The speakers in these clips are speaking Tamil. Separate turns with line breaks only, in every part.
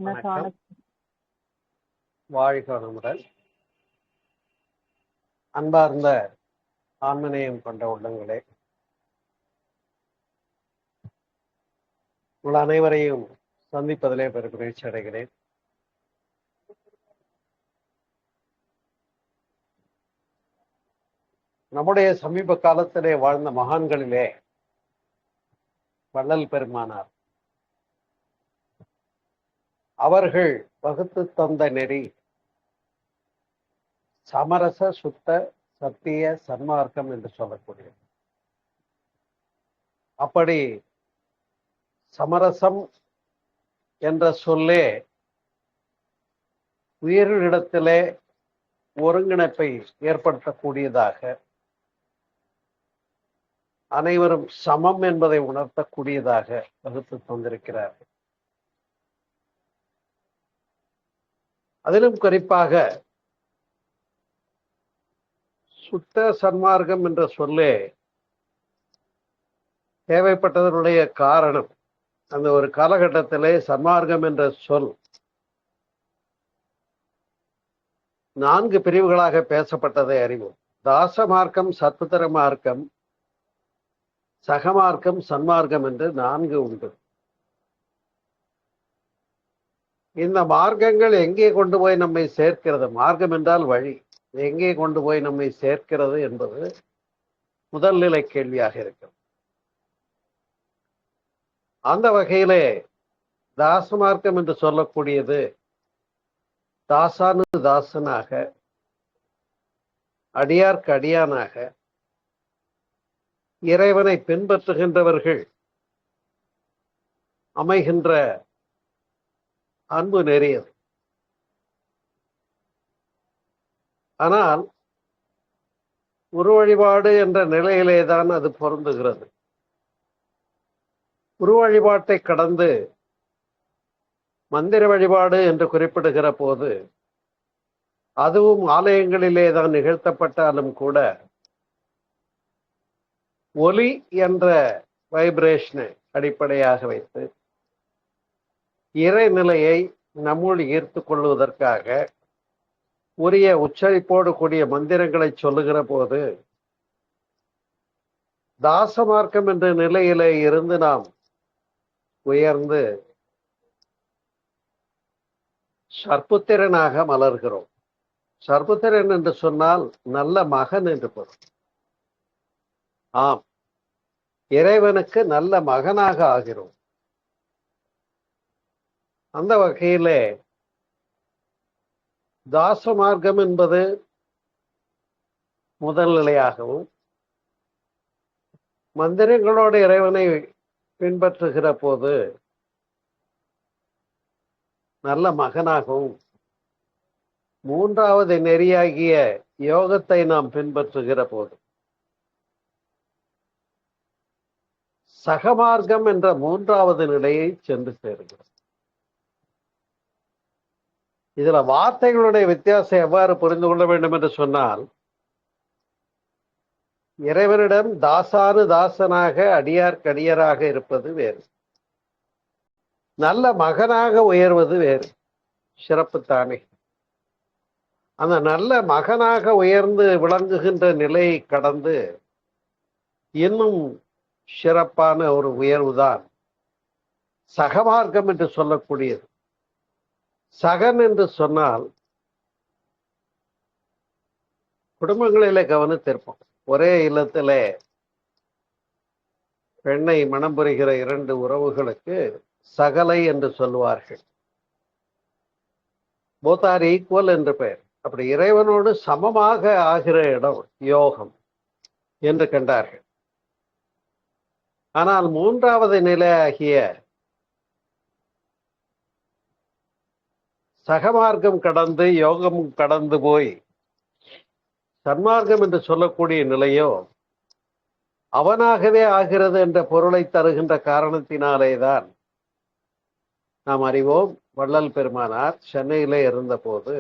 வணக்கம். வாழ்க வளமுடன். அன்பார்ந்த ஆன்மநேயம் கொண்ட உள்ளங்களே, உங்கள் அனைவரையும் சந்திப்பதிலே பெருமகிழ்ச்சி அடைகிறேன். நம்முடைய சமீப காலத்திலே வாழ்ந்த மகான்களிலே வள்ளல் பெருமானார் அவர்கள் வகுத்து தந்த நெறி சமரச சுத்த சத்திய சன்மார்க்கம் என்று சொல்லக்கூடியது. அப்படி சமரசம் என்ற சொல்லே உயிரிடத்திலே ஒருங்கிணைப்பை ஏற்படுத்தக்கூடியதாக, அனைவரும் சமம் என்பதை உணர்த்தக்கூடியதாக வகுத்து தந்திருக்கிறார். அதிலும் குறிப்பாக சுத்த சன்மார்க்கம் என்ற சொல்லே தேவைப்பட்டதனுடைய காரணம், அந்த ஒரு காலகட்டத்திலே சன்மார்க்கம் என்ற சொல் 4 பிரிவுகளாக பேசப்பட்டதை அறிவோம். தாச மார்க்கம், சத்புத்திர மார்க்கம், சகமார்க்கம், சன்மார்க்கம் என்று 4 உண்டு. இந்த மார்க்கங்கள் எங்கே கொண்டு போய் நம்மை சேர்க்கிறது? மார்க்கம் என்றால் வழி. எங்கே கொண்டு போய் நம்மை சேர்க்கிறது என்பது முதல் நிலை கேள்வியாக இருக்கிறது. அந்த வகையிலே தாச மார்க்கம் என்று சொல்லக்கூடியது தாசானு தாசனாக, அடியார்க்கு அடியானாக இறைவனை பின்பற்றுகின்றவர்கள் அமைகின்ற அன்பு நெறியது. ஆனால் உரு வழிபாடு என்ற நிலையிலேதான் அது பொருந்துகிறது. உரு வழிபாட்டை கடந்து மந்திர வழிபாடு என்று குறிப்பிடுகிற போது, அதுவும் ஆலயங்களிலே தான் நிகழ்த்தப்பட்டாலும் கூட, ஒலி என்ற வைப்ரேஷனை அடிப்படையாக வைத்து இறைநிலையை நம்முள் ஈர்த்து கொள்வதற்காக உரிய உச்சரிப்போடு கூடிய மந்திரங்களை சொல்லுகிற போது, தாச மார்க்கம் என்ற நிலையிலே இருந்து நாம் உயர்ந்து சர்ப்புத்திரனாக மலர்கிறோம். சர்ப்புத்திரன் என்று சொன்னால் நல்ல மகன் என்று பொருள். ஆம், இறைவனுக்கு நல்ல மகனாக ஆகிறோம். அந்த வகையிலே தாச மார்க்கம் என்பது முதல் நிலையாகவும், மந்திரங்களோடு இறைவனை பின்பற்றுகிற போது நல்ல மகனாகவும், 3வது நெறியாகிய யோகத்தை நாம் பின்பற்றுகிற போது சகமார்க்கம் என்ற 3வது நிலையை சென்று சேருகிறோம். இதுல வார்த்தைகளுடைய வித்தியாசம் எவ்வாறு புரிந்து கொள்ள வேண்டும் என்று சொன்னால், இறைவனிடம் தாசானு தாசனாக, அடியார்க்கு அடியராக இருப்பது வேறு, நல்ல மகனாக உயர்வது வேறு. சிறப்புத்தானே? அந்த நல்ல மகனாக உயர்ந்து விளங்குகின்ற நிலையை கடந்து இன்னும் சிறப்பான ஒரு உயர்வுதான் சகமார்க்கம் என்று சொல்லக்கூடியது. சகன் என்று சொன்னால் குடும்பங்களிலே கவனித்திருப்போம். ஒரே இல்லத்திலே பெண்ணை மணம் புரிகிற 2 உறவுகளுக்கு சகலை என்று சொல்லுவார்கள். போத் ஆர் ஈக்குவல் என்று பெயர். அப்படி இறைவனோடு சமமாக ஆகிற இடம் யோகம் என்று கண்டார்கள். ஆனால் 3வது நிலை ஆகிய சகமார்க்கம் கடந்து, யோகம் கடந்து போய் சன்மார்க்கம் என்று சொல்லக்கூடிய நிலையோ அவனாகவே ஆகிறது என்ற பொருளை தருகின்ற காரணத்தினாலேதான் நாம் அறிவோம். வள்ளல் பெருமானார் சென்னையிலே இருந்த போது,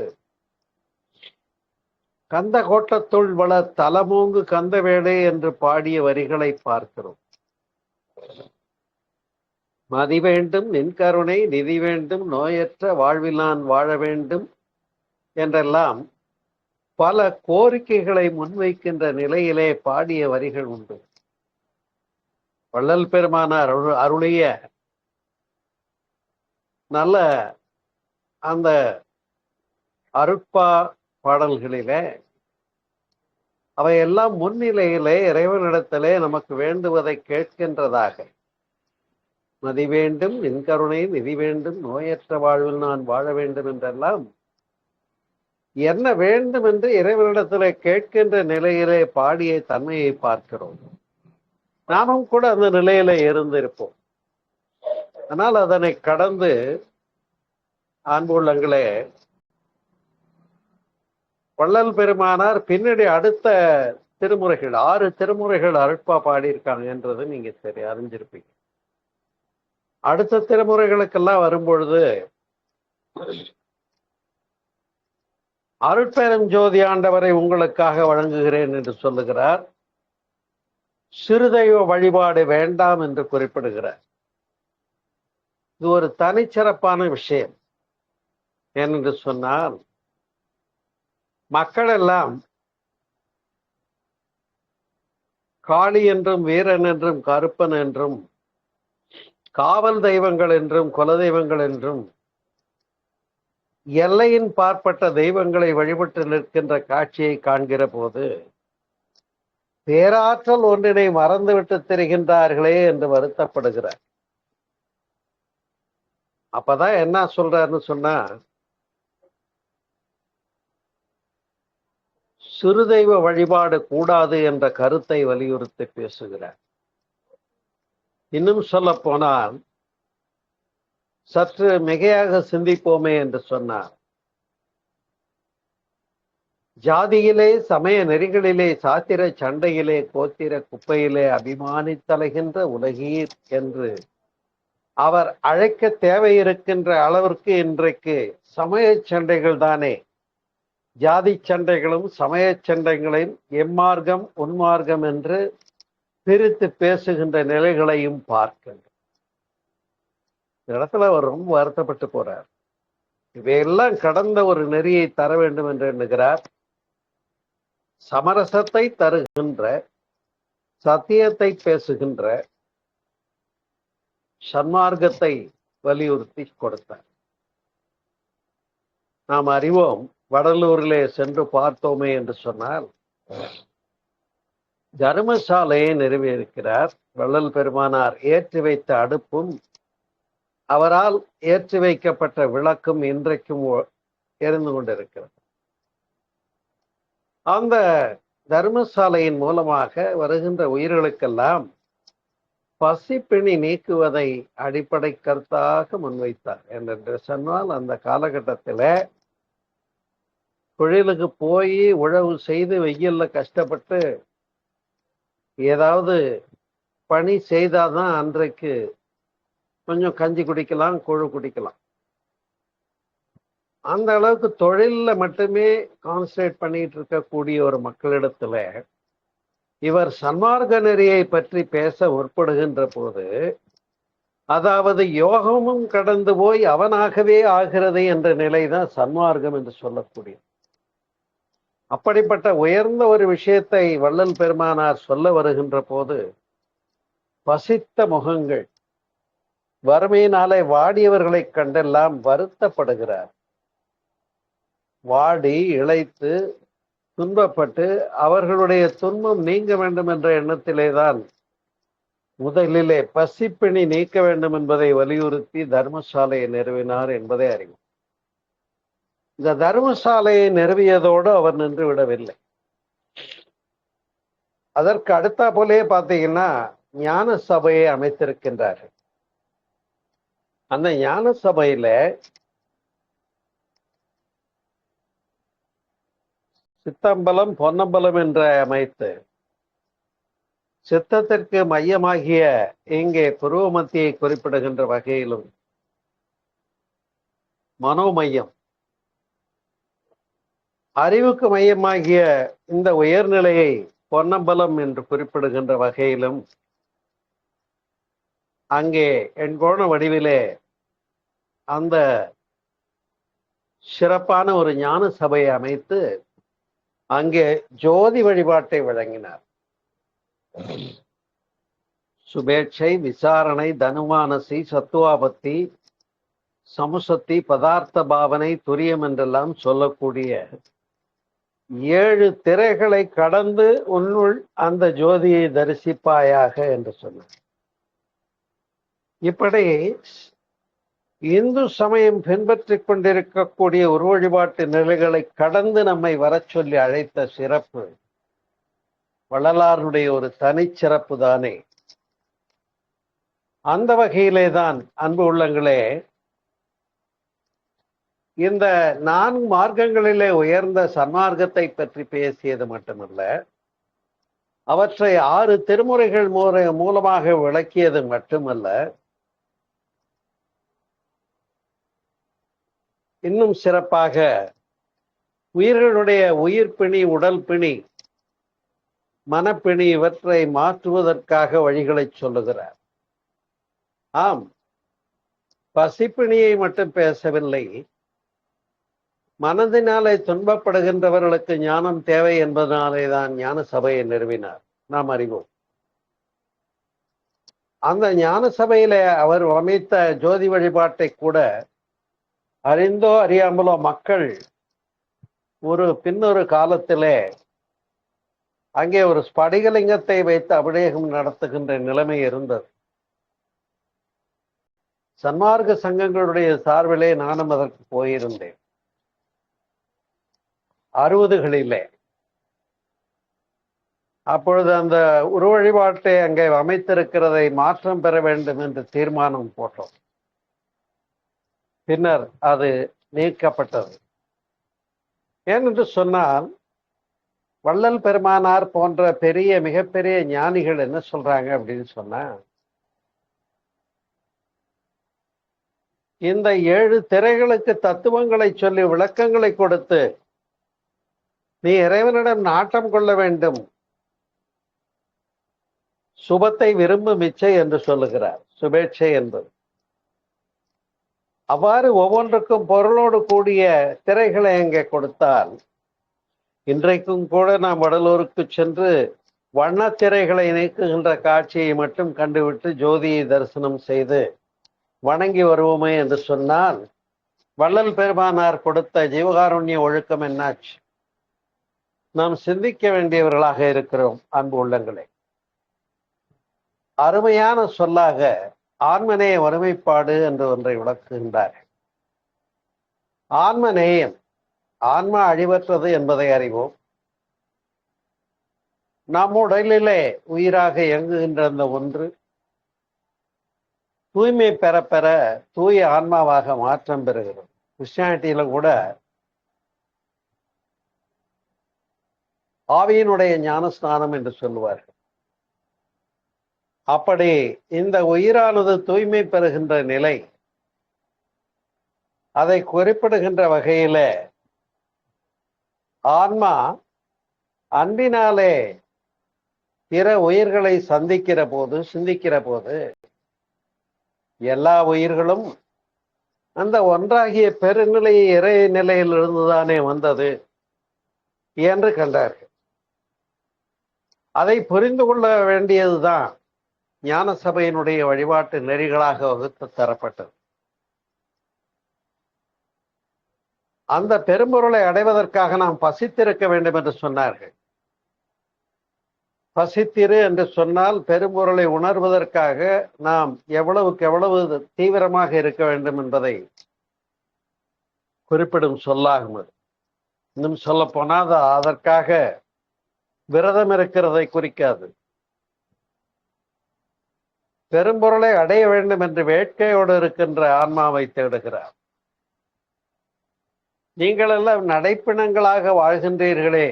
கந்த கோட்டத்துள் வள தலமூங்கு கந்தவேடே என்று பாடிய வரிகளை பார்க்கிறோம். மதி வேண்டும், நின் கருணை, நிதி வேண்டும், நோயற்ற வாழ்வில் நான் வாழ வேண்டும் என்றெல்லாம் பல கோரிக்கைகளை முன்வைக்கின்ற நிலையிலே பாடிய வரிகள் உண்டு. வள்ளல் பெருமானார் அருளிய நல்ல அந்த அருட்பா பாடல்களிலே அவையெல்லாம் முன்னிலையிலே இறைவனிடத்திலே நமக்கு வேண்டுவதை கேட்கின்றதாக, மதி வேண்டும், நின் கருணை, நிதி வேண்டும், நோயற்ற வாழ்வில் நான் வாழ வேண்டும் என்றெல்லாம் என்ன வேண்டும் என்று இறைவனிடத்திலே கேட்கின்ற நிலையிலே பாடிய தன்மையை பார்க்கிறோம். நாமும் கூட அந்த நிலையில இருந்திருப்போம். ஆனால் அதனை கடந்து அன்புள்ளங்களே, வள்ளல் பெருமானார் பின்னாடி அடுத்த திருமுறைகள் 6 திருமுறைகள் அருட்பா பாடியிருக்காங்க என்றது நீங்க சரி அறிஞ்சிருப்பீங்க. அடுத்த திருமுறைகளுக்கெல்லாம் வரும்பொழுது அருட்பெரும் ஜோதி ஆண்டவரை உங்களுக்காக வழங்குகிறேன் என்று சொல்லுகிறார். சிறுதெய்வ வழிபாடு வேண்டாம் என்று குறிப்பிடுகிறார். இது ஒரு தனிச்சிறப்பான விஷயம். ஏனென்று சொன்னால், மக்கள் எல்லாம் காளி என்றும் வீரன் என்றும் கருப்பன் என்றும் காவல் தெய்வங்கள் என்றும் குலதெய்வங்கள் என்றும் எல்லையின் பார்ப்பட்ட தெய்வங்களை வழிபட்டு நிற்கின்ற காட்சியை காண்கிற போது பேராற்றல் ஒன்றினை மறந்துவிட்டு திரிகின்றார்களே என்று வருத்தப்படுகிறார். அப்பதான் என்ன சொல்றாருன்னு சொன்னா, சிறுதெய்வ வழிபாடு கூடாது என்ற கருத்தை வலியுறுத்தி பேசுகிறார். இன்னும் சொல்ல போனால், சற்று மிகையாக சிந்திப்போமே என்று சொன்னார். ஜாதியிலே, சமய நெறிகளிலே, சாத்திர சண்டையிலே, கோத்திர குப்பையிலே அபிமானித்தலைகின்ற உலகீர் என்று அவர் அழைக்க தேவையிருக்கின்ற அளவிற்கு இன்றைக்கு சமய சண்டைகள் தானே, ஜாதி சண்டைகளும் சமய சண்டைகளையும் எம்மார்க்கம் உன்மார்க்கம் என்று பிரித்து பேசுகின்ற நிலைகளையும் பார்க்கின்ற இடத்துல அவர் ரொம்ப வருத்தப்பட்டு போறார். இவையெல்லாம் கடந்த ஒரு நெறியை தர வேண்டும் என்று எண்ணுகிறார். சமரசத்தை தருகின்ற, சத்தியத்தை பேசுகின்ற சன்மார்க்கத்தை வலியுறுத்தி கொடுத்தார். நாம் அறிவோம், வடலூரிலே சென்று பார்த்தோமே என்று சொன்னால், தர்மசாலையை நிறுவியிருக்கிறார். வள்ளல் பெருமானார் ஏற்றி வைத்த அடுப்பும் அவரால் ஏற்றி வைக்கப்பட்ட விளக்கும் இன்றைக்கும் எரிந்து கொண்டிருக்கிறது. அந்த தர்மசாலையின் மூலமாக வருகின்ற உயிர்களுக்கெல்லாம் பசிப்பிணி நீக்குவதை அடிப்படை கருத்தாக முன்வைத்தார். என்று சொன்னால், அந்த காலகட்டத்தில் தொழிலுக்கு போய் உழவு செய்து வெயில்ல கஷ்டப்பட்டு ஏதாவது பணி செய்தாதான் அன்றைக்கு கொஞ்சம் கஞ்சி குடிக்கலாம், கூழு குடிக்கலாம். அந்த அளவுக்கு தொழில்ல மட்டுமே கான்சன்ட்ரேட் பண்ணிட்டு இருக்கக்கூடிய ஒரு மக்களிடத்துல இவர் சன்மார்க்க நெறியை பற்றி பேச முற்படுகின்ற போது, அதாவது யோகமும் கடந்து போய் அவனாகவே ஆகிறது என்ற நிலைதான் சன்மார்க்கம் என்று சொல்லக்கூடிய. அப்படிப்பட்ட உயர்ந்த ஒரு விஷயத்தை வள்ளல் பெருமானார் சொல்ல வருகின்ற போது, பசித்த முகங்கள், வறுமையினாலே வாடியவர்களை கண்டெல்லாம் வருத்தப்படுகிறார். வாடி இளைத்து துன்பப்பட்டு அவர்களுடைய துன்பம் நீங்க வேண்டும் என்ற எண்ணத்திலேதான் முதலிலே பசிப்பிணி நீக்க வேண்டும் என்பதை வலியுறுத்தி தர்மசாலையை நிறுவினார் என்பதை அறிவோம். இந்த தர்மசாலையை நிறுவியதோடு அவர் நின்று விடவில்லை. அதற்கு அடுத்த போலே பார்த்தீங்கன்னா ஞான சபையை அமைத்திருக்கின்றார்கள். அந்த ஞான சபையில சித்தம்பலம் பொன்னம்பலம் என்று அமைத்து சித்தத்திற்கு மையமாகிய இங்கே புருவ மத்தியை குறிப்பிடுகின்ற வகையிலும் மனோமையம், அறிவுக்கு மையமாகிய இந்த உயர்நிலையை பொன்னம்பலம் என்று குறிப்பிடுகின்ற வகையிலும் அங்கே எண்கோண வடிவிலே அந்த சிறப்பான ஒரு ஞான சபையை அமைத்து அங்கே ஜோதி வழிபாட்டை வழங்கினார். சுபேட்சை, விசாரணை, தனுமானசி, சத்துவாபத்தி, சமுசத்தி, பதார்த்த பாவனை, துரியம் என்றெல்லாம் சொல்லக்கூடிய 7 திரைகளை கடந்து உன்னுள் அந்த ஜோதியை தரிசிப்பாயாக என்று சொன்னார். இப்படி இந்து சமயம் பின்பற்றிக் கொண்டிருக்கக்கூடிய ஒரு வழிபாட்டு நிலைகளை கடந்து நம்மை வரச் சொல்லி அழைத்த சிறப்பு வள்ளலாருடைய ஒரு தனிச்சிறப்பு தானே. அந்த வகையிலே தான் அன்பு உள்ளங்களே, இந்த 4 மார்க்கங்களிலே உயர்ந்த சன்மார்க்கத்தை பற்றி பேசியது மட்டுமல்ல, அவற்றை 6 திருமுறைகள் மூலமாக விளக்கியது மட்டுமல்ல, இன்னும் சிறப்பாக உயிர்களுடைய உயிர்ப்பிணி, உடல் பிணி, மனப்பிணி இவற்றை மாற்றுவதற்காக வழிகளை சொல்லுகிறார். ஆம், பசிப்பிணியை மட்டும் பேசவில்லை, மனதினாலே துன்பப்படுகின்றவர்களுக்கு ஞானம் தேவை என்பதனாலே தான் ஞான சபையை நிறுவினார். நாம் அறிவோம். அந்த ஞான சபையிலே அவர் அமைத்த ஜோதி வழிபாட்டை கூட அறிந்தோ அறியாமலோ மக்கள் பின்னொரு காலத்திலே அங்கே ஒரு ஸ்படிகலிங்கத்தை வைத்து அபிஷேகம் நடத்துகின்ற நிலைமை இருந்தது. சன்மார்க்க சங்கங்களுடைய சார்பிலே நானும் அதற்கு போயிருந்தேன் 60களிலே. அப்பொழுது அந்த உரு வழிபாட்டை அங்கே அமைத்திருக்கிறதை மாற்றம் பெற வேண்டும் என்று தீர்மானம் போட்டோம். பின்னர் அது நீக்கப்பட்டது. ஏனென்று சொன்னால், வள்ளல் பெருமானார் போன்ற மிகப்பெரிய ஞானிகள் என்ன சொல்றாங்க அப்படின்னு சொன்னா, இந்த 7 திரைகளுக்கு தத்துவங்களை சொல்லி விளக்கங்களை கொடுத்து நீ இறைவனிடம் நாட்டம் கொள்ள வேண்டும், சுபத்தை விரும்பும் இச்சை என்று சொல்லுகிறார். சுபேட்சை என்பது அவ்வாறு ஒவ்வொன்றுக்கும் பொருளோடு கூடிய திரைகளை அங்கே கொடுத்தால், இன்றைக்கும் கூட நாம் வடலூருக்கு சென்று வண்ணத்திரைகளை நீக்குகின்ற காட்சியை மட்டும் கண்டுவிட்டு ஜோதியை தரிசனம் செய்து வணங்கி வருவோமே என்று சொன்னால், வள்ளல் பெருமானார் கொடுத்த ஜீவகாருண்ய ஒழுக்கம் என்னாச்சு? நாம் சிந்திக்க வேண்டியவர்களாக இருக்கிறோம் அன்பு உள்ளங்களே. அருமையான சொல்லாக ஆன்மநேய ஒருமைப்பாடு என்று ஒன்றை விளக்குகின்றார். ஆன்மநேயம், ஆன்மா அழிவற்றது என்பதை அறிவோம். நம் உடலிலே உயிராக இயங்குகின்ற அந்த ஒன்று தூய்மை பெற பெற தூய ஆன்மாவாக மாற்றம் பெறுகிறது. கிறிஸ்டியானிட்டியில கூட ஆவியினுடைய ஞானஸ்நானம் என்று சொல்லுவார்கள். அப்படி இந்த உயிரானது தூய்மை பெறுகின்ற நிலை, அதை குறிப்பிடுகின்ற வகையில ஆன்மா அன்பினாலே பிற உயிர்களை சிந்திக்கிற போது எல்லா உயிர்களும் அந்த ஒன்றாகிய பெருநிலை இறை நிலையிலிருந்துதானே வந்தது என்று கண்டார்கள். அதை புரிந்து கொள்ள வேண்டியதுதான் ஞான சபையினுடைய வழிபாட்டு நெறிகளாக வகுத்து தரப்பட்டது. அந்த பெரும்பொருளை அடைவதற்காக நாம் பசித்திருக்க வேண்டும் என்று சொன்னார்கள். பசித்திரு என்று சொன்னால் பெரும்பொருளை உணர்வதற்காக நாம் எவ்வளவுக்கு எவ்வளவு தீவிரமாக இருக்க வேண்டும் என்பதை குறிப்பிடும் சொல்லாகும். அது இன்னும் சொல்ல போனால் அதற்காக விரதம் இருக்கிறதை குறிக்காது. பெரும்பொருளை அடைய வேண்டும் என்று வேட்கையோடு இருக்கின்ற ஆன்மாவை தேடுகிறார். நீங்கள் எல்லாம் நடைப்பிணங்களாக வாழ்கின்றீர்களே,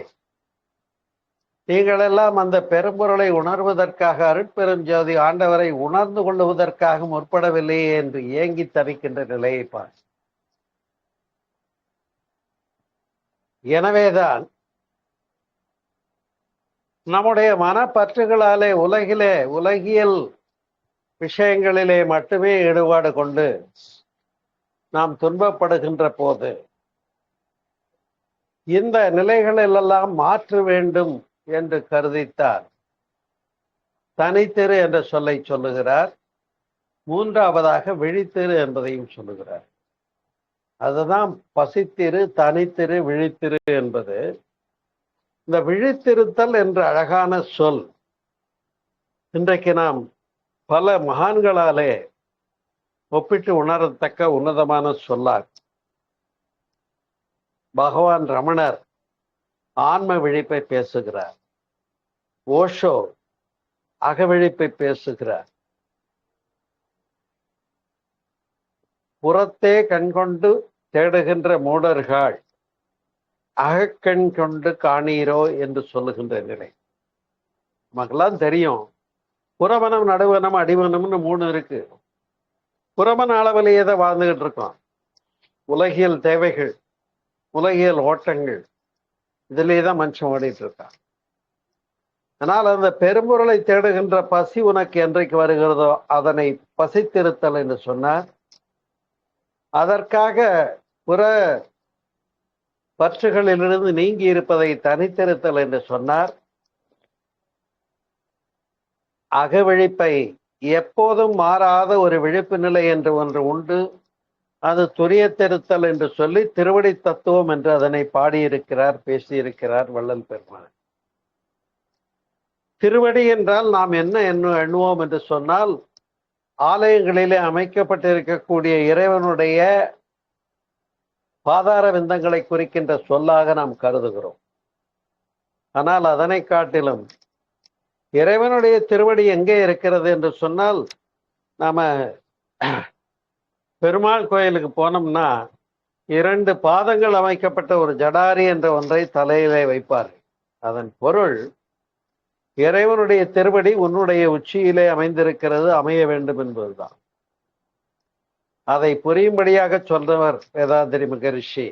நீங்கள் எல்லாம் அந்த பெரும்பொருளை உணர்வதற்காக, அருட்பெரும் ஜோதி ஆண்டவரை உணர்ந்து கொள்ளுவதற்காக முற்படவில்லையே என்று ஏங்கி தவிக்கின்ற நிலையை பார். எனவேதான் நம்முடைய மனப்பற்றுகளாலே உலகியல் விஷயங்களிலே மட்டுமே ஈடுபாடு கொண்டு நாம் துன்பப்படுகின்ற போது இந்த நிலைகளெல்லாம் மாற்ற வேண்டும் என்று கருதித்தார் தனித்திரு என்ற சொல்லை சொல்லுகிறார். மூன்றாவதாக விழித்திரு என்பதையும் சொல்லுகிறார். அதுதான் பசித்திரு, தனித்திரு, விழித்திரு என்பது. இந்த விழித்திருத்தல் என்ற அழகான சொல் இன்றைக்கு நாம் பல மகான்களாலே ஒப்பிட்டு உணரத்தக்க உன்னதமான சொல்லார். பகவான் ரமணர் ஆன்ம விழிப்பை பேசுகிறார். ஓஷோ அகவிழிப்பை பேசுகிறார். புறத்தே கண்கொண்டு தேடுகின்ற மூடர்கள் அகக்கண் கொண்டு காணீரோ என்று சொல்லுகின்ற நிலை. நமக்கெல்லாம் தெரியும், புறமனம், நடுவனம், அடிமனம்னு 3 இருக்கு. புறமன அளவிலேயே தான் வாழ்ந்துகிட்டு இருக்கோம். உலகியல் தேவைகள், உலகியல் ஓட்டங்கள், இதிலேயே தான் மனுஷன் ஓடிட்டு இருக்கான். ஆனால் அந்த பெரும்பொருளை தேடுகின்ற பசி உனக்கு என்றைக்கு வருகிறதோ அதனை பசித்திருத்தல் என்று சொன்னார். அதற்காக புற பற்றுகளிலிருந்து நீங்கி இருப்பதை தனித்திருத்தல் என்று சொன்னார். அகவிழிப்பை எப்போதும் மாறாத ஒரு விழிப்பு நிலை என்று ஒன்று உண்டு, அது துரியத்திருத்தல் என்று சொல்லி திருவடி தத்துவம் என்று அதனை பாடியிருக்கிறார், பேசியிருக்கிறார் வள்ளல் பெருமான். திருவடி என்றால் நாம் என்ன எண்ணுவோம் என்று சொன்னால், ஆலயங்களிலே அமைக்கப்பட்டிருக்கக்கூடிய இறைவனுடைய பாதார விந்தங்களை குறிக்கின்ற சொல்லாக நாம் கருதுகிறோம். ஆனால் அதனை காட்டிலும் இறைவனுடைய திருவடி எங்கே இருக்கிறது என்று சொன்னால், நாம பெருமாள் கோயிலுக்கு போனோம்னா 2 பாதங்கள் அமைக்கப்பட்ட ஒரு ஜடாரி என்ற ஒன்றை தலையிலே வைப்பார். அதன் பொருள், இறைவனுடைய திருவடி உன்னுடைய உச்சியிலே அமைந்திருக்கிறது, அமைய வேண்டும் என்பதுதான். அதை புரியும்படியாக சொல்றவர் Vethathiri Maharishi.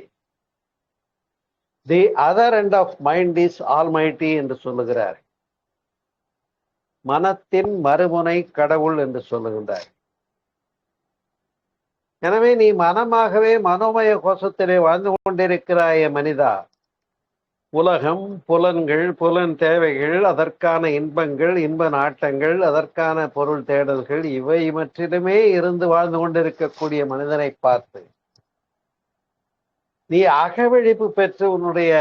The other end of mind is almighty என்று சொல்லுகிறார். மனத்தின் மறுமுனை கடவுள் என்று சொல்லுகின்றார். எனவே நீ மனமாகவே மனோமய கோஷத்திலே வாழ்ந்து கொண்டிருக்கிறாய மனிதா. உலகம், புலன்கள், புலன் தேவைகள், அதற்கான இன்பங்கள், இன்ப நாட்டங்கள், அதற்கான பொருள் தேடல்கள், இவை மற்றிலுமே இருந்து வாழ்ந்து கொண்டிருக்கக்கூடிய மனிதனை பார்த்து நீ அகவிழிப்பு பெற்று உன்னுடைய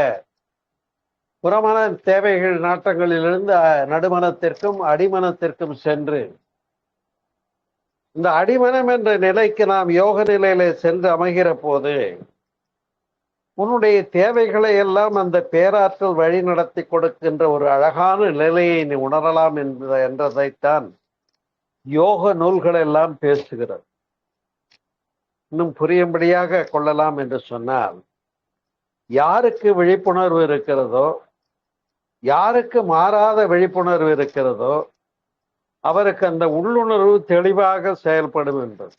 புறமன தேவைகள் நாட்டங்களிலிருந்து நடுமனத்திற்கும் அடிமனத்திற்கும் சென்று, இந்த அடிமனம் என்ற நிலைக்கு நாம் யோக நிலையில சென்று அமைகிற போது உன்னுடைய தேவைகளை எல்லாம் அந்த பேராற்றல் வழி நடத்தி கொடுக்கின்ற ஒரு அழகான நிலையை நீ உணரலாம் என்றதைத்தான் யோக நூல்கள் எல்லாம் பேசுகிறது. இன்னும் புரியும்படியாக கொள்ளலாம் என்று சொன்னால், யாருக்கு விழிப்புணர்வு இருக்கிறதோ, யாருக்கு மாறாத விழிப்புணர்வு இருக்கிறதோ, அவருக்கு அந்த உள்ளுணர்வு தெளிவாக செயல்படும் என்பது.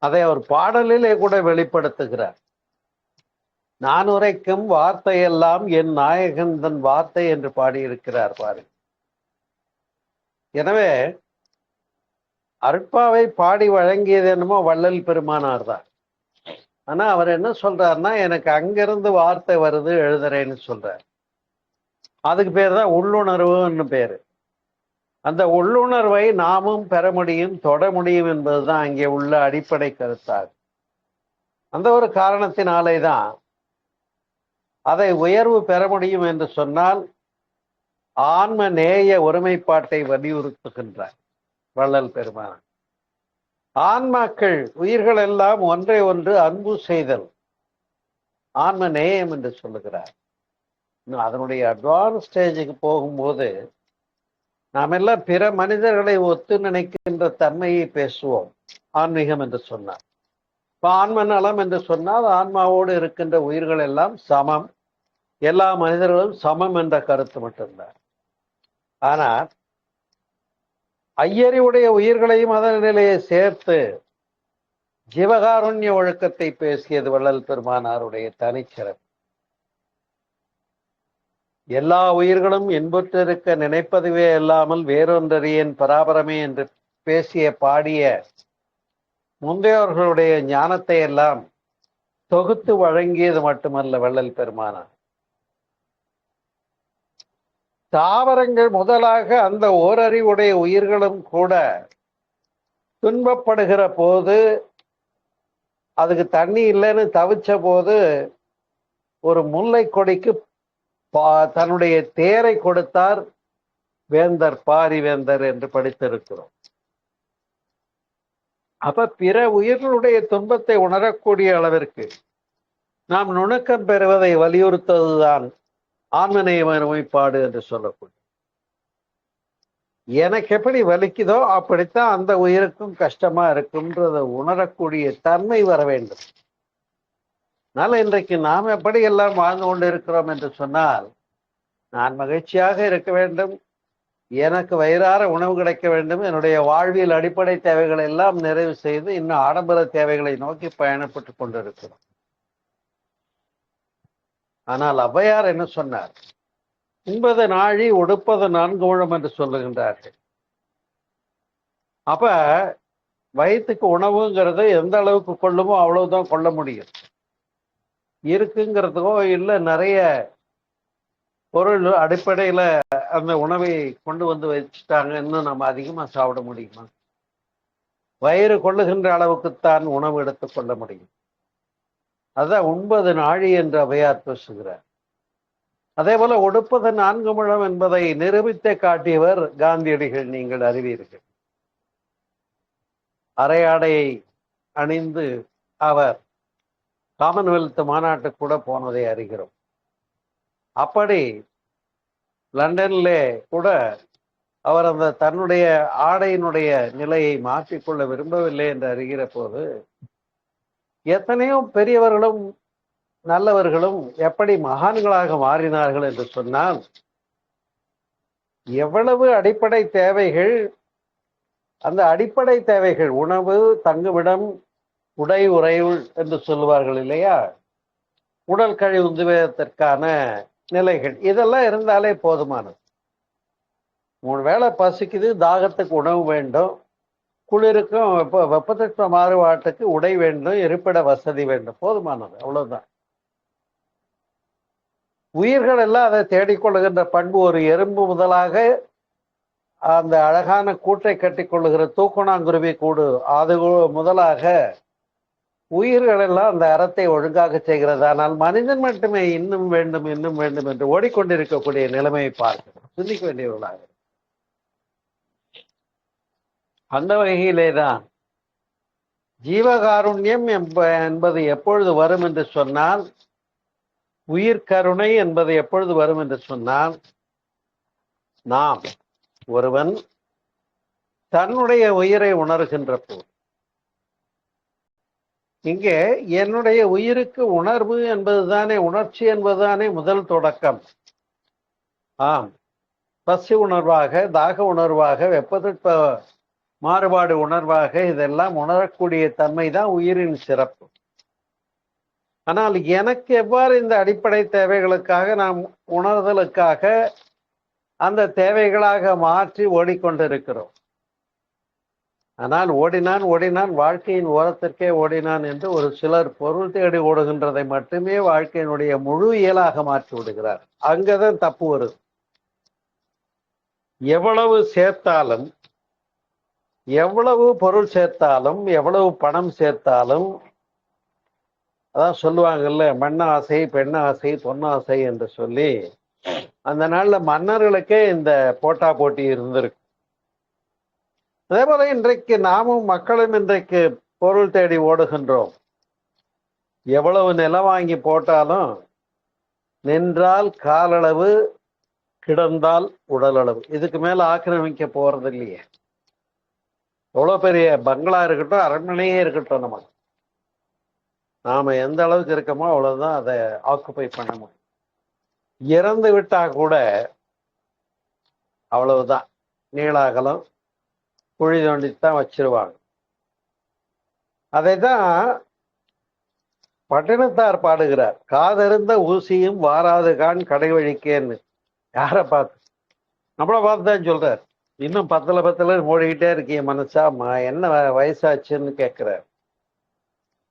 அதை அவர் பாடலிலே கூட வெளிப்படுத்துகிறார். நான் உரைக்கும் வார்த்தையெல்லாம் என் நாயகன் தன் வார்த்தை என்று பாடியிருக்கிறார் பாருங்க. எனவே அருட்பாவை பாடி வழங்கியது என்னமோ வள்ளல் பெருமானார் தான். ஆனா அவர் என்ன சொல்றாருன்னா, எனக்கு அங்கிருந்து வார்த்தை வருது, எழுதுறேன்னு சொல்றார். அதுக்கு பேர் தான் உள்ளுணர்வுன்னு பேரு. அந்த உள்ளுணர்வை நாமும் பெற முடியும், தொட முடியும் என்பதுதான் அங்கே உள்ள அடிப்படை கருத்தாகும். அந்த ஒரு காரணத்தினாலே தான் அதை உயர்வு பெற முடியும் என்று சொன்னால் ஆன்ம நேய ஒருமைப்பாட்டை வலியுறுத்துகின்றார் வள்ளல் பெருமான். ஆன்மாக்கள், உயிர்கள் எல்லாம் ஒன்றை ஒன்று அன்பு செய்தல், ஆன்ம நேயம் என்று சொல்லுகிறார். அதனுடைய அட்வான்ஸ் ஸ்டேஜுக்கு போகும்போது நாம் எல்லாம் பிற மனிதர்களை ஒத்து நினைக்கின்ற தன்மையை பேசுவோம் ஆன்மீகம் என்று சொன்னார். இப்போ ஆன்ம நலம் என்று சொன்னால் ஆன்மாவோடு இருக்கின்ற உயிர்கள் எல்லாம் சமம், எல்லா மனிதர்களும் சமம் என்ற கருத்து மட்டும்தான். ஆனால் ஐயறிவுடைய உயிர்களையும் அதன் நிலையை சேர்த்து ஜீவகாருண்ய ஒழுக்கத்தை பேசியது வள்ளல் பெருமானாருடைய தனிச்சிறப்பு. எல்லா உயிர்களும் இன்புற்றிருக்க நினைப்பதுவே அல்லாமல் வேறொன்றறியேன் பராபரமே என்று பேசிய பாடிய முந்தையவர்களுடைய ஞானத்தை எல்லாம் தொகுத்து வழங்கியது மட்டுமல்ல வள்ளல் பெருமானார். தாவரங்கள் முதலாக அந்த ஓரறிவுடைய உயிர்களும் கூட துன்பப்படுகிற போது, அதுக்கு தண்ணி இல்லைன்னு தவிச்ச போது, ஒரு முல்லை கொடிக்கு தன்னுடைய தேரை கொடுத்தார் வேந்தர், பாரி வேந்தர் என்று படித்திருக்கிறோம். அப்ப பிற உயிர்களுடைய துன்பத்தை உணரக்கூடிய அளவிற்கு நாம் நுணுக்கம் பெறுவதை வலியுறுத்துவதுதான் ஆன்மநேய ஒருமைப்பாடு என்று சொல்லக்கூடிய. எனக்கு எப்படி வலிக்குதோ அப்படித்தான் அந்த உயிருக்கும் கஷ்டமா இருக்கும்ன்றதை உணரக்கூடிய தன்மை வர வேண்டும். அதனால இன்றைக்கு நாம் எப்படி எல்லாம் வாழ்ந்து கொண்டு இருக்கிறோம் என்று சொன்னால், நான் மகிழ்ச்சியாக இருக்க வேண்டும், எனக்கு வயிறார உணவு கிடைக்க வேண்டும், என்னுடைய வாழ்வியல் அடிப்படை தேவைகளை எல்லாம் நிறைவு செய்து இன்னும் ஆடம்பர தேவைகளை நோக்கி பயணப்பட்டு கொண்டிருக்கிறோம். ஆனால் ஔவையார் என்ன சொன்னார்? உண்பது நாழி உடுப்பது 4 முழம் என்று சொல்லுகின்றார்கள். அப்ப வயிற்றுக்கு உணவுங்கிறது எந்த அளவுக்கு கொள்ளுமோ அவ்வளவுதான் கொள்ள முடியும். இருக்குங்கிறதுக்கோ இல்லை நிறைய பொருள் அடிப்படையில அந்த உணவை கொண்டு வந்து வச்சுட்டாங்க, இன்னும் நம்ம அதிகமா சாப்பிட முடியுமா? வயிறு கொள்ளுகின்ற அளவுக்குத்தான் உணவு எடுத்துக் கொள்ள முடியும். அதான் உண்பது நாழி என்று ஔவையார் பேசுகிறார். அதே போல உடுப்பது 4 முழம் என்பதை நிரூபித்து காட்டியவர் காந்தியடிகள், நீங்கள் அறிவீர்கள். அரையாடையை அணிந்து அவர் காமன்வெல்த் மாநாட்டுக்கு கூட போனதை அறிகிறோம். அப்படி லண்டனிலே கூட அவர் அந்த தன்னுடைய ஆடையினுடைய நிலையை மாற்றிக்கொள்ள விரும்பவில்லை என்று அறிகிற போது, எத்தனையோ பெரியவர்களும் நல்லவர்களும் எப்படி மகான்களாக மாறினார்கள் என்று சொன்னால், எவ்வளவு அடிப்படை தேவைகள், அந்த அடிப்படை தேவைகள் உணவு, தங்குமிடம், உடை, உறையுள் என்று சொல்லுவார்கள் இல்லையா, உடல் கழிவு உந்துவதற்கான நிலைகள், இதெல்லாம் இருந்தாலே போதுமானது. 3 வேளை பசிக்குது, தாகத்துக்கு உணவு வேண்டும், குளிருக்கும் வெப்பத்தட்ப மாறுபாட்டுக்கு உடை வேண்டும், இருப்பிட வசதி வேண்டும், போதுமானது, அவ்வளவுதான். உயிர்கள் எல்லாம் அதை தேடிக்கொள்ளுகின்ற பண்பு. ஒரு எறும்பு முதலாக அந்த அழகான கூட்டை கட்டிக்கொள்ளுகிற தூக்குணாங்குருவி கூடு, அது முதலாக உயிர்கள் எல்லாம் அந்த அறத்தை ஒழுங்காக செய்கிறது. ஆனால் மனிதன் மட்டுமே இன்னும் வேண்டும் இன்னும் வேண்டும் என்று ஓடிக்கொண்டிருக்கக்கூடிய நிலைமையை பார்க்கிறோம், சிந்திக்க வேண்டியவர்களாக. அந்த வகையிலேதான் ஜீவகாருண்யம் என்பது எப்பொழுது வரும் என்று சொன்னால், உயிர் கருணை என்பது எப்பொழுது வரும் என்று சொன்னால், நாம் ஒருவன் தன்னுடைய உயிரை உணர்கின்ற போது. இங்கே என்னுடைய உயிருக்கு உணர்வு என்பதுதானே, உணர்ச்சி என்பதுதானே முதல் தொடக்கம். ஆம், பசி உணர்வாக, தாக உணர்வாக, வெப்பத்தட்ப மாறுபாடு உணர்வாக இதெல்லாம் உணரக்கூடிய தன்மை தான் உயிரின் சிறப்பு. ஆனால் எனக்கு எவ்வாறு இந்த அடிப்படை தேவைகளுக்காக நாம் உணர்தலுக்காக அந்த தேவைகளாக மாற்றி ஓடிக்கொண்டிருக்கிறோம். ஆனால் ஓடினான் வாழ்க்கையின் ஓரத்திற்கே ஓடினான் என்று ஒரு சிலர் பொருள் தேடி ஓடுகின்றதை மட்டுமே வாழ்க்கையினுடைய முழு இயலாக மாற்றி விடுகிறார். அங்கதான் தப்பு வருது. எவ்வளவு சேர்த்தாலும், எவ்வளவு பொருள் சேர்த்தாலும், எவ்வளவு பணம் சேர்த்தாலும், அதான் சொல்லுவாங்கல்ல, மண்ணாசை, பெண்ணாசை, பொன்னாசை என்று சொல்லி, அந்த நாள்ல மன்னர்களுக்கே இந்த போட்டா போட்டி இருந்திருக்கு. அதே போல இன்றைக்கு நாமும் மக்களும் இன்றைக்கு பொருள் தேடி ஓடுகின்றோம். எவ்வளவு நிலம் வாங்கி போட்டாலும் நின்றால் காலளவு, கிடந்தால் உடல் அளவு, இதுக்கு மேல ஆக்கிரமிக்க போறது இல்லையே. எவ்வளவு பெரிய பங்களா இருக்கட்டும், அரண்மனையே இருக்கட்டும், நமக்கு நாம எந்த அளவுக்கு இருக்கோமோ அவ்வளவுதான் அதை ஆக்குப்பை பண்ண முடியும். இறந்து விட்டா கூட அவ்வளவுதான், நீளாகலம் குழி தோண்டித்தான் வச்சிருவாங்க. அதைதான் பட்டினத்தார் பாடுகிறார், காதறிந்த ஊசியும் வாராது கான் கடை வழிக்கேன்னு. யாரை பார்த்து? நம்மளை பார்த்து தான் சொல்றார். இன்னும் பத்துல ஓடிக்கிட்டே இருக்கீங்க மனசா, என்ன வயசாச்சுன்னு கேட்கிறார்.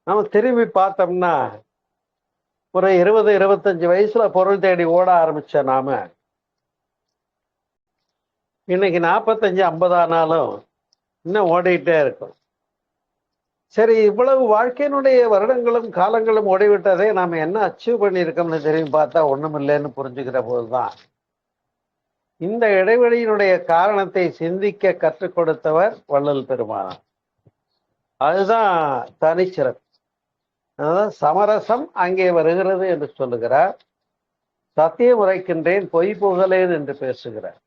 நம்ம திரும்பி பார்த்தோம்னா ஒரு 20-25 வயசுல பொருள் தேடி ஓட ஆரம்பிச்ச நாம இன்னைக்கு 45-50 ஆனாலும் இன்னும் ஓடிக்கிட்டே இருக்கும். சரி, இவ்வளவு வாழ்க்கையினுடைய வருடங்களும் காலங்களும் ஓடிவிட்டதே நாம என்ன அச்சீவ் பண்ணியிருக்கோம்னு திரும்பி பார்த்தா ஒண்ணும் இல்லைன்னு புரிஞ்சுக்கிற போதுதான் இந்த இடைவெளியினுடைய காரணத்தை சிந்திக்க கற்றுக் கொடுத்தவர் வள்ளல் பெருமானார். அதுதான் தனிச்சிறப்பு. அதுதான் சமரசம் அங்கே வருகிறது என்று சொல்லுகிறார். சத்தியம் உரைக்கின்றேன் பொய் புகழேன் என்று பேசுகிறார்.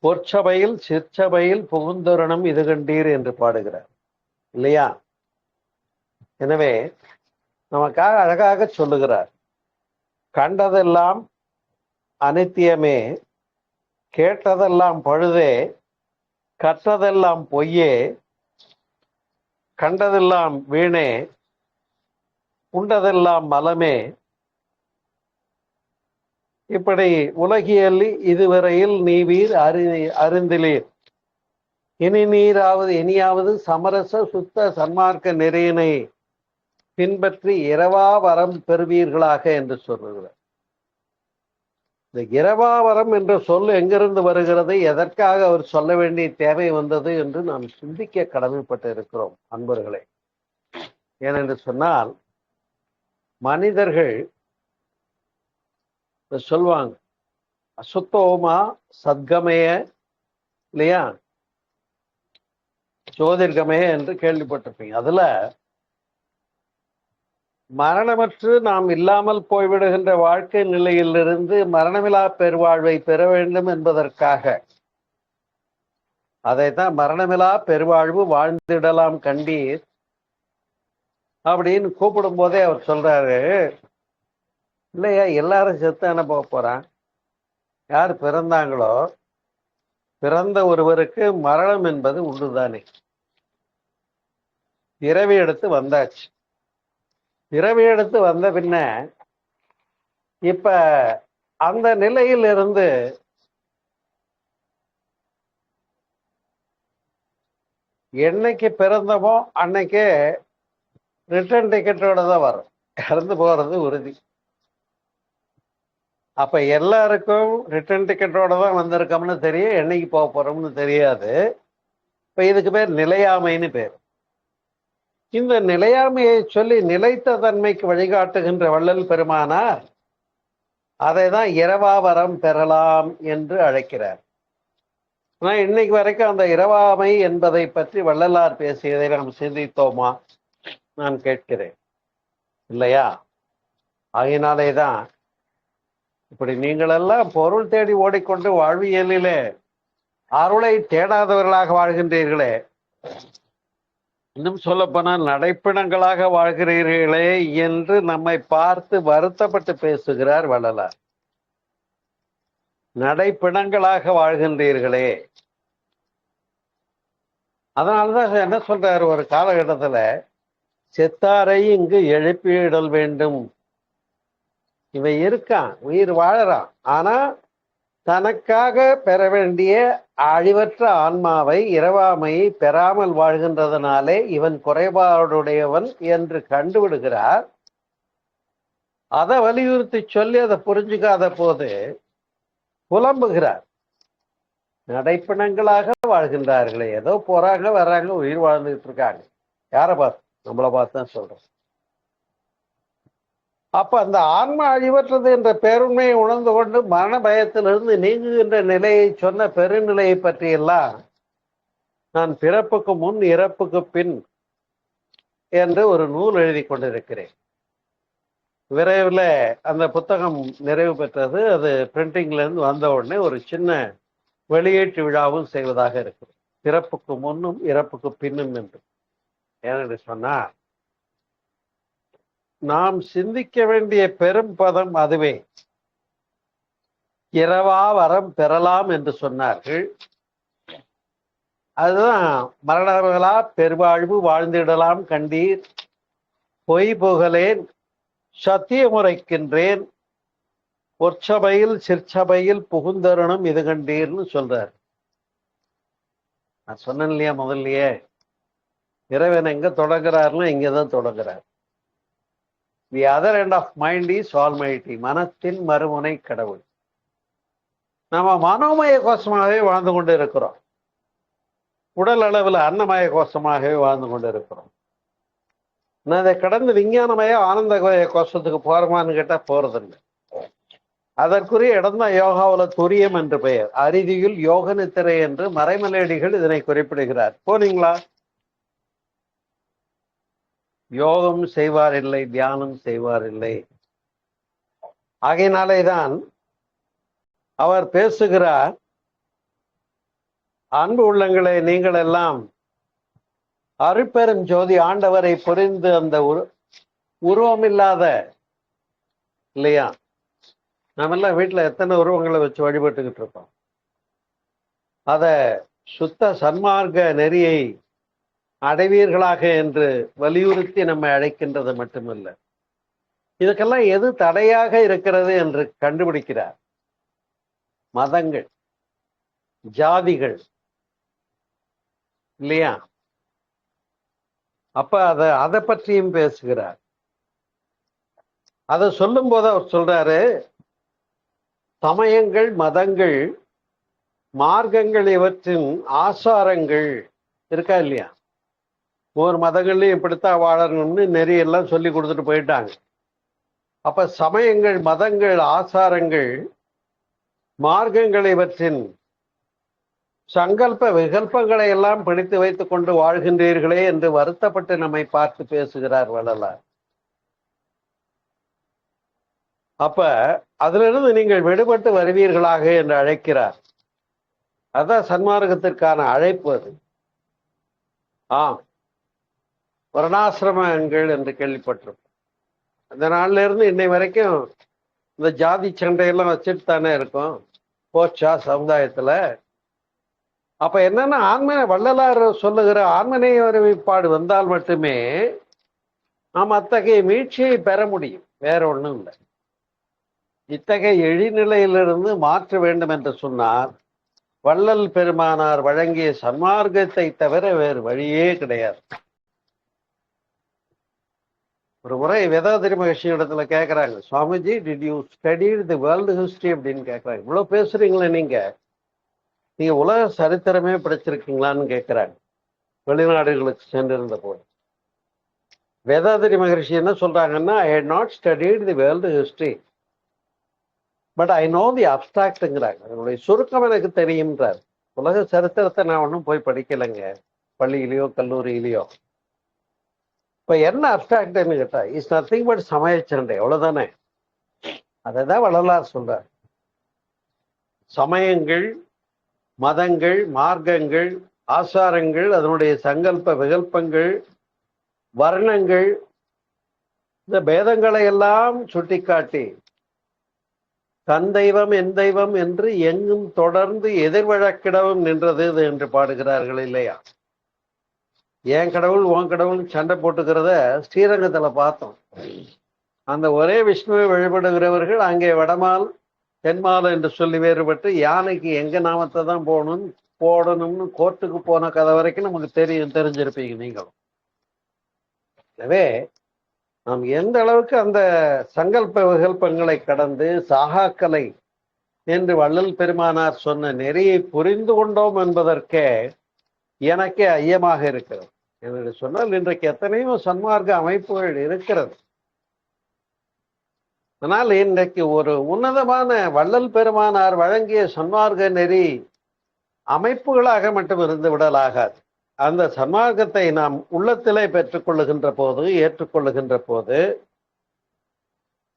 பொற்சபையில் சிற்சபையில் புகுந்தொருணம் இது கண்டீர் என்று பாடுகிறார் இல்லையா? எனவே நமக்காக அழகாக சொல்லுகிறார், கண்டதெல்லாம் அனித்தியமே, கேட்டதெல்லாம் பழுதே, கற்றதெல்லாம் பொய்யே, கண்டதெல்லாம் வீணே, உண்டதெல்லாம் மலமே. இப்படி உலகியல் இதுவரையில் நீவீர் அறிந்திலீர், இனி நீராவது இனியாவது சமரச சுத்த சன்மார்க்க நெறியினை பின்பற்றி இரவா வரம் பெறுவீர்களாக என்று சொல்லுகிறார். இந்த இரவா வரம் என்ற சொல் எங்கிருந்து வருகிறது, எதற்காக அவர் சொல்ல வேண்டிய தேவை வந்தது என்று நாம் சிந்திக்க கடமைப்பட்டு இருக்கிறோம் அன்பர்களே. ஏனென்று சொன்னால் மனிதர்கள் சொல்வாங்க அசுத்தோமா சத்கமய இல்லையா, ஜோதிர்கமய என்று கேள்விப்பட்டிருப்பீங்க. அதுல மரணமற்று நாம் இல்லாமல் போய்விடுகின்ற வாழ்க்கை நிலையிலிருந்து மரணமில்லா பெருவாழ்வை பெற வேண்டும் என்பதற்காக அதைத்தான் மரணமில்லா பெருவாழ்வு வாழ்ந்திடலாம் கண்டீர் அப்படின்னு கூப்பிடும் போதே அவர் சொல்றாரு, இல்லையா எல்லாரும் செத்தான போக போறான், யார் பிறந்தாங்களோ பிறந்த ஒருவருக்கு மரணம் என்பது உண்டுதானே. பிறவி எடுத்து வந்தாச்சு, பிறவி எடுத்து வந்த பின்ன இப்ப அந்த நிலையில் இருந்து என்னைக்கு பிறந்தமோ அன்னைக்கே ரிட்டர்ன் டிக்கெட்டோட தான் வரும், இறந்து போறது உறுதி. அப்ப எல்லாருக்கும் ரிட்டர்ன் டிக்கெட்டோட தான் வந்திருக்கோம்னு தெரியும், என்னைக்கு போக போறோம்னு தெரியாது. இப்ப இதுக்கு பேர் நிலையாமைன்னு பேர். இந்த நிலையாமையை சொல்லி நிலைத்த தன்மைக்கு வழிகாட்டுகின்ற வள்ளல் பெருமானார் அதை தான் இரவாவரம் பெறலாம் என்று அழைக்கிறார். ஆனா இன்னைக்கு வரைக்கும் அந்த இரவாமை என்பதை பற்றி வள்ளலார் பேசியதை நாம் சிந்தித்தோமா நான் கேட்கிறேன், இல்லையா? ஆகினாலே தான் இப்படி நீங்களெல்லாம் பொருள் தேடி ஓடிக்கொண்டு வாழ்வியலிலே அருளை தேடாதவர்களாக வாழ்கின்றீர்களே, இன்னும் சொல்ல போனால் நடைப்பிணங்களாக வாழ்கிறீர்களே என்று நம்மை பார்த்து வருத்தப்பட்டு பேசுகிறார் வள்ளலார். நடைப்பிணங்களாக வாழ்கின்றீர்களே. அதனாலதான் என்ன சொல்றாரு ஒரு காலகட்டத்துல, செத்தாரை இங்கு எழுப்பிடல் வேண்டும். இவன் இருக்கான், உயிர் வாழறான், ஆனா தனக்காக பெற வேண்டிய அழிவற்ற ஆன்மாவை இரவாமையை பெறாமல் வாழ்கின்றதுனாலே இவன் குறைபாடுடையவன் என்று கண்டுவிடுகிறார். அதை வலியுறுத்தி சொல்லி அதை புரிஞ்சுக்காத போது புலம்புகிறார். நடைப்பிணங்களாக வாழ்கின்றார்களே, ஏதோ போறாங்க வர்றாங்க உயிர் வாழ்ந்துகிட்டு இருக்காங்க. யாரை பார்த்து? நம்மளை பார்த்து தான் சொல்றோம். அப்ப அந்த ஆன்மா அழிவற்றது என்ற பேருண்மையை உணர்ந்து கொண்டு மரண பயத்திலிருந்து நீங்குகின்ற நிலையை சொன்ன பெருநிலையை பற்றியெல்லாம் நான் பிறப்புக்கு முன் இறப்புக்கு பின் என்று ஒரு நூல் எழுதி கொண்டிருக்கிறேன். விரைவில் அந்த புத்தகம் நிறைவு பெற்றது. அது பிரிண்டிங்ல இருந்து வந்த உடனே ஒரு சின்ன வெளியீட்டு விழாவும் செய்வதாக இருக்கு, பிறப்புக்கு முன்னும் இறப்புக்கு பின்னும் என்று. ஏனென்று சொன்னா நாம் சிந்திக்க வேண்டிய பெரும் பதம் அதுவே. இரவா வரம் பெறலாம் என்று சொன்னார்கள். அதுதான் மரணமில்லா பெருவாழ்வு வாழ்ந்திடலாம் கண்டீர், பொய் புகழேன் சத்தியம் உரைக்கின்றேன், பொற்சபையில் சிற்சபையில் புகுந்தருணும் இது கண்டீர்னு சொல்றார். நான் சொன்னேன் இல்லையா முதல்லயே, இறைவன் எங்க தொடங்குறாருன்னா இங்கதான் தொடங்குறார். The other end of mind is almighty. மனத்தின் மறுமுனை கடவுள். நம்ம மனோமய கோஷமாகவே வாழ்ந்து கொண்டு இருக்கிறோம். உடல் அளவில் அன்னமய கோஷமாகவே வாழ்ந்து கொண்டு இருக்கிறோம். நான் அதை கடந்து விஞ்ஞானமய ஆனந்தமய கோஷத்துக்கு போறோமான்னு கேட்டா போறதில்லை. அதற்குரிய இடம்தான் யோகாவில் துரியம் என்று பெயர். அரிதியில் யோக நித்திரை என்று மறைமலையடிகள் இதனை குறிப்பிடுகிறார். போனீங்களா? யோகம் செய்வார் இல்லை, தியானம் செய்வார் இல்லை. ஆகையினாலேதான் அவர் பேசுகிறார், அன்பு உள்ளங்களே, நீங்கள் எல்லாம் அருட்பெரும் ஜோதி ஆண்டவரை புரிந்து அந்த உருவமில்லாத இல்லையா, நம்ம எல்லாம் வீட்டுல எத்தனை உருவங்களை வச்சு வழிபட்டுக்கிட்டு இருக்கோம். அத சுத்த சன்மார்க்க நெறியை அடைவீர்களாக என்று வலியுறுத்தி நம்மை அழைக்கின்றது மட்டுமல்ல, இதுக்கெல்லாம் எது தடையாக இருக்கிறது என்று கண்டுபிடிக்கிறார். மதங்கள், ஜாதிகள் இல்லையா. அப்ப அதை பற்றியும் பேசுகிறார். அதை சொல்லும் போது அவர் சொல்றாரு, சமயங்கள், மதங்கள், மார்க்கங்கள் இவற்றின் ஆசாரங்கள் இருக்கா இல்லையா. ஒவ்வொரு மதங்கள்லையும் இப்படித்தான் வாழணும்னு நெறியெல்லாம் சொல்லி கொடுத்துட்டு போயிட்டாங்க. அப்ப சமயங்கள், மதங்கள், ஆசாரங்கள், மார்க்கங்கள் இவற்றின் சங்கல்ப விகல்பங்களை எல்லாம் பிடித்து வைத்துக் கொண்டு வாழ்கின்றீர்களே என்று வருத்தப்பட்டு நம்மை பார்த்து பேசுகிறார் வள்ளலார். அப்ப அதிலிருந்து நீங்கள் விடுபட்டு வருவீர்களாக என்று அழைக்கிறார். அதான் சன்மார்க்கத்திற்கான அழைப்பு. அது வர்ணாசிரமங்கள் என்று கேள்விப்பட்டிருப்போம். அந்த நாள்ல இருந்து இன்னை வரைக்கும் இந்த ஜாதி சண்டையெல்லாம் வச்சுட்டு தானே இருக்கும் போச்சா சமுதாயத்துல. அப்ப என்னன்னா, வள்ளலார் சொல்லுகிற ஆன்மநேய அறிவிப்பாடு வந்தால் மட்டுமே நாம் அத்தகைய மீட்சியை பெற முடியும். வேற ஒண்ணும் இல்லை. இத்தகைய எழிநிலையிலிருந்து மாற்ற வேண்டும் என்று சொன்னார் வள்ளல் பெருமானார் வழங்கிய சன்மார்க்கத்தை தவிர வேறு வழியே கிடையாது. ஒரு முறை வேதாத்திரி மகர்ஷி இடத்துல கேட்கிறாங்க, Swamiji, did you study the world history அப்படின்னு கேட்கறாங்க. இவ்வளவு பேசுறீங்களே நீங்க உலக சரித்திரமே படிச்சிருக்கீங்களான்னு கேட்கிறாங்க. வெளிநாடுகளுக்கு சென்றிருந்த போது வேதாத்திரி மகர்ஷி என்ன சொல்றாங்கன்னா, I had not studied the world history but I know the அப்டிராக்ட்ங்கிறாங்க. அதனுடைய சுருக்கம் எனக்கு தெரியும்ன்றார். உலக சரித்திரத்தை நான் ஒன்றும் போய் படிக்கலைங்க, பள்ளியிலையோ கல்லூரியிலையோ. இப்ப என்ன அப்டிராக்ட்னு கேட்டா, இட்ஸ் நத்திங் பட் சமய சண்டை, அவ்வளவுதானே. அதை தான் வள்ளலார் சொல்றார். சமயங்கள், மதங்கள், மார்க்கங்கள், ஆசாரங்கள், அதனுடைய சங்கல்ப விகல்பங்கள், வர்ணங்கள், இந்த பேதங்களை எல்லாம் சுட்டிக்காட்டி தன் தெய்வம் என் தெய்வம் என்று எங்கும் தொடர்ந்து எதிர்வழக்கிடவும் நின்றது என்று பாடுகிறார்கள் இல்லையா. என் கடவுள் உன் கடவுள் சண்டை போட்டுக்கிறத ஸ்ரீரங்கத்துல பார்த்தோம். அந்த ஒரே விஷ்ணுவை வழிபடுகிறவர்கள் அங்கே வடமால் தென்மால் என்று சொல்லி வேறுபட்டு யானைக்கு எங்க நாமத்தை தான் போடணும்னு கோர்ட்டுக்கு போன கதை வரைக்கும் நமக்கு தெரிஞ்சிருப்பீங்க நீங்களும். எனவே நாம் எந்த அளவுக்கு அந்த சங்கல்ப விகல்பங்களை கடந்து சாகாக்கலை என்று வள்ளல் பெருமானார் சொன்ன நெறியை புரிந்து கொண்டோம் என்பதற்கே எனக்கே ஐயமாக இருக்கிறது. என்று சொன்னால் இன்றைக்கு எத்தனையோ சன்மார்க்க அமைப்புகள் இருக்கிறது. ஆனால் இன்றைக்கு ஒரு உன்னதமான வள்ளல் பெருமானார் வழங்கிய சன்மார்க்க நெறி அமைப்புகளாக மட்டும் இருந்து விடலாகாது. அந்த சன்மார்க்கத்தை நாம் உள்ளத்திலே பெற்றுக்கொள்ளுகின்ற போது, ஏற்றுக்கொள்ளுகின்ற போது,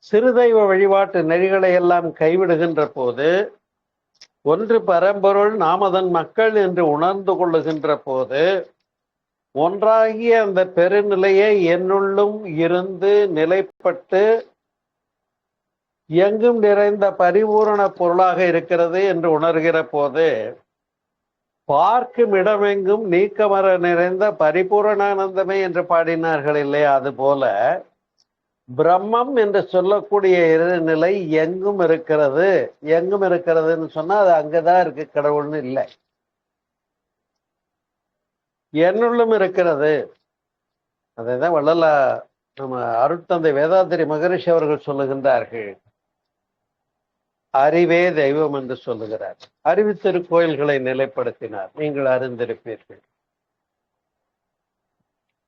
சிறுதெய்வ வழிபாட்டு நெறிகளை எல்லாம் கைவிடுகின்ற போது, ஒன்று பரம்பொருள் நாமதன் மக்கள் என்று உணர்ந்து கொள்ளுகின்ற போது, ஒன்றாகிய அந்த பெருநிலையை என்னுள்ளும் இருந்து நிலைப்பட்டு எங்கும் நிறைந்த பரிபூரண பொருளாக இருக்கிறது என்று உணர்கிற போது, பார்க்கும் இடமெங்கும் நீக்கமர நிறைந்த பரிபூரணானந்தமே என்று பாடினார்கள் இல்லையா. அதுபோல பிரம்மம் என்று சொல்லக்கூடிய நிலை எங்கும் இருக்கிறது. எங்கும் இருக்கிறதுன்னு சொன்னா அது அங்கதான் இருக்கு, கடவுள்னு இல்லை. என்னுள்ளும் இருக்கிறது. அதைதான் வள்ளலா நம்ம அருட்தந்தை வேதாத்திரி மகரிஷி அவர்கள் சொல்லுகின்றார்கள். அறிவே தெய்வம் என்று சொல்லுகிறார். அறிவு திருக்கோயில்களை நிலைப்படுத்தினார், நீங்கள் அறிந்திருப்பீர்கள்.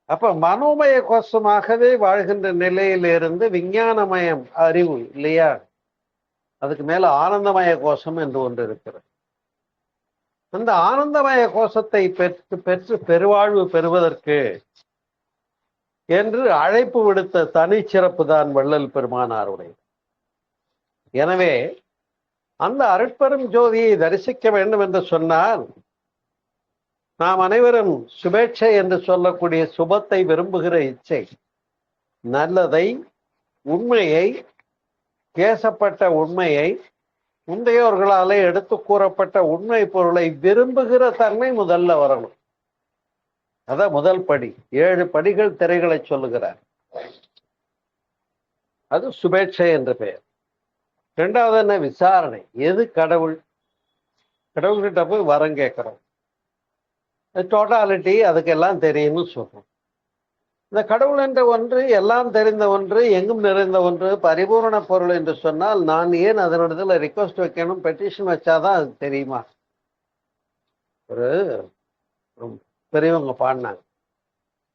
அப்ப மனோமய கோஷமாகவே வாழ்கின்ற நிலையிலிருந்து விஞ்ஞானமயம் அறிவு இல்லையா, அதுக்கு மேல ஆனந்தமய கோஷம் என்று ஒன்று இருக்கிறது. அந்த ஆனந்தமய கோஷத்தை பெற்று பெற்று பெருவாழ்வு பெறுவதற்கு என்று அழைப்பு விடுத்த தனிச்சிறப்பு தான் வள்ளல் பெருமானாருடைய. எனவே அந்த அருட்பெரும் ஜோதியை தரிசிக்க வேண்டும் என்று சொன்னால் நாம் அனைவரும் சுபேட்சை என்று சொல்லக்கூடிய சுபத்தை விரும்புகிற இச்சை, நல்லதை, உண்மையை, பேசப்பட்ட உண்மையை, முந்தையோர்களாலே எடுத்து கூறப்பட்ட உண்மை பொருளை விரும்புகிற தன்மை முதல்ல வரணும். அதான் முதல் படி. 7 படிகள் திரைகளை சொல்லுகிறார். அது சுபேட்சை என்று பெயர். 2வது என்ன? விசாரணை. எது கடவுள்? கடவுள்கிட்ட போய் வரம் கேட்கிறோம். டோட்டாலிட்டி அதுக்கெல்லாம் தெரியும்னு சொல்றோம். இந்த கடவுள் என்ற ஒன்று, எல்லாம் தெரிந்த ஒன்று, எங்கும் நிறைந்த ஒன்று, பரிபூரண பொருள் என்று சொன்னால் நான் ஏன் அதனிடத்துல ரிக்வஸ்ட் வைக்கணும், பெட்டிஷன் வச்சாதான் அது தெரியுமா? ஒரு பெரியவங்க பாடினாங்க,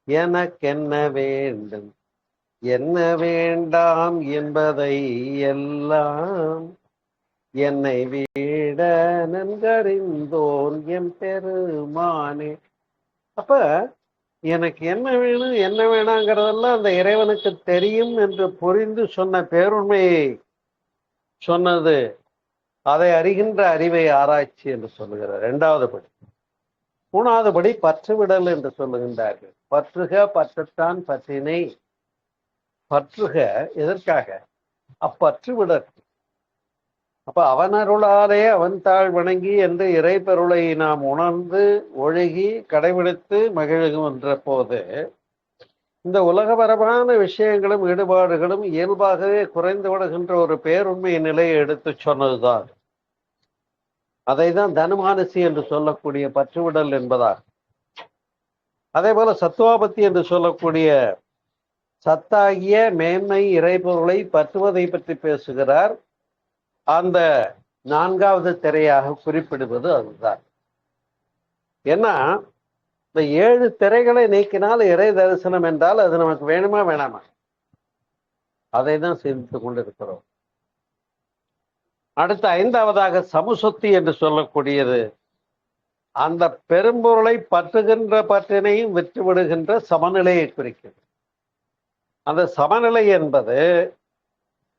எனக்கு என்ன வேண்டும் என்ன வேண்டாம் என்பதை எல்லாம் என்னை விட நன்கறிந்தோன் என் பெருமானே. அப்ப எனக்கு என்ன வேணும் என்ன வேணாங்கிறதெல்லாம் அந்த இறைவனுக்கு தெரியும் என்று புரிந்து சொன்ன பேருண்மையை சொன்னது. அதை அறிகின்ற அறிவை ஆராய்ச்சி என்று சொல்லுகிறார். 2வது படி. 3வது படி பற்றுவிடல் என்று சொல்லுகின்றார்கள். பற்றுக பற்றத்தான் பற்றினை. பற்றுக எதற்காக? அப்பற்று விடற்கு. அப்ப அவன் அருளாலே அவன் தாழ் வணங்கி என்று இறைப்பொருளை நாம் உணர்ந்து ஒழுகி கடைபிடித்து மகிழ்கின்ற போது இந்த உலகபரமான விஷயங்களும் ஈடுபாடுகளும் இயல்பாகவே குறைந்து விடுகின்ற ஒரு பேருண்மை நிலையை எடுத்து சொன்னதுதான். அதை தான் தனுமானசி என்று சொல்லக்கூடிய பற்றுவிடல் என்பதாக. அதே போல சத்துவாபத்தி என்று சொல்லக்கூடிய சத்தாகிய மேன்மை இறைப்பொருளை பற்றுவதை பற்றி பேசுகிறார். அந்த 4வது திரையாக குறிப்பிடுவது அதுதான். ஏன்னா இந்த 7 திரைகளை நீக்கினால் இறை தரிசனம் என்றால் அது நமக்கு வேணுமா வேணாமா? அதை தான் சிந்தித்துக் கொண்டிருக்கிறோம். அடுத்த 5வதாக சமுசொத்தி என்று சொல்லக்கூடியது அந்த பெரும்பொருளை பற்றுகின்ற பற்றினையும் விட்டுவிடுகின்ற சமநிலையை குறிக்கிறது. அந்த சமநிலை என்பது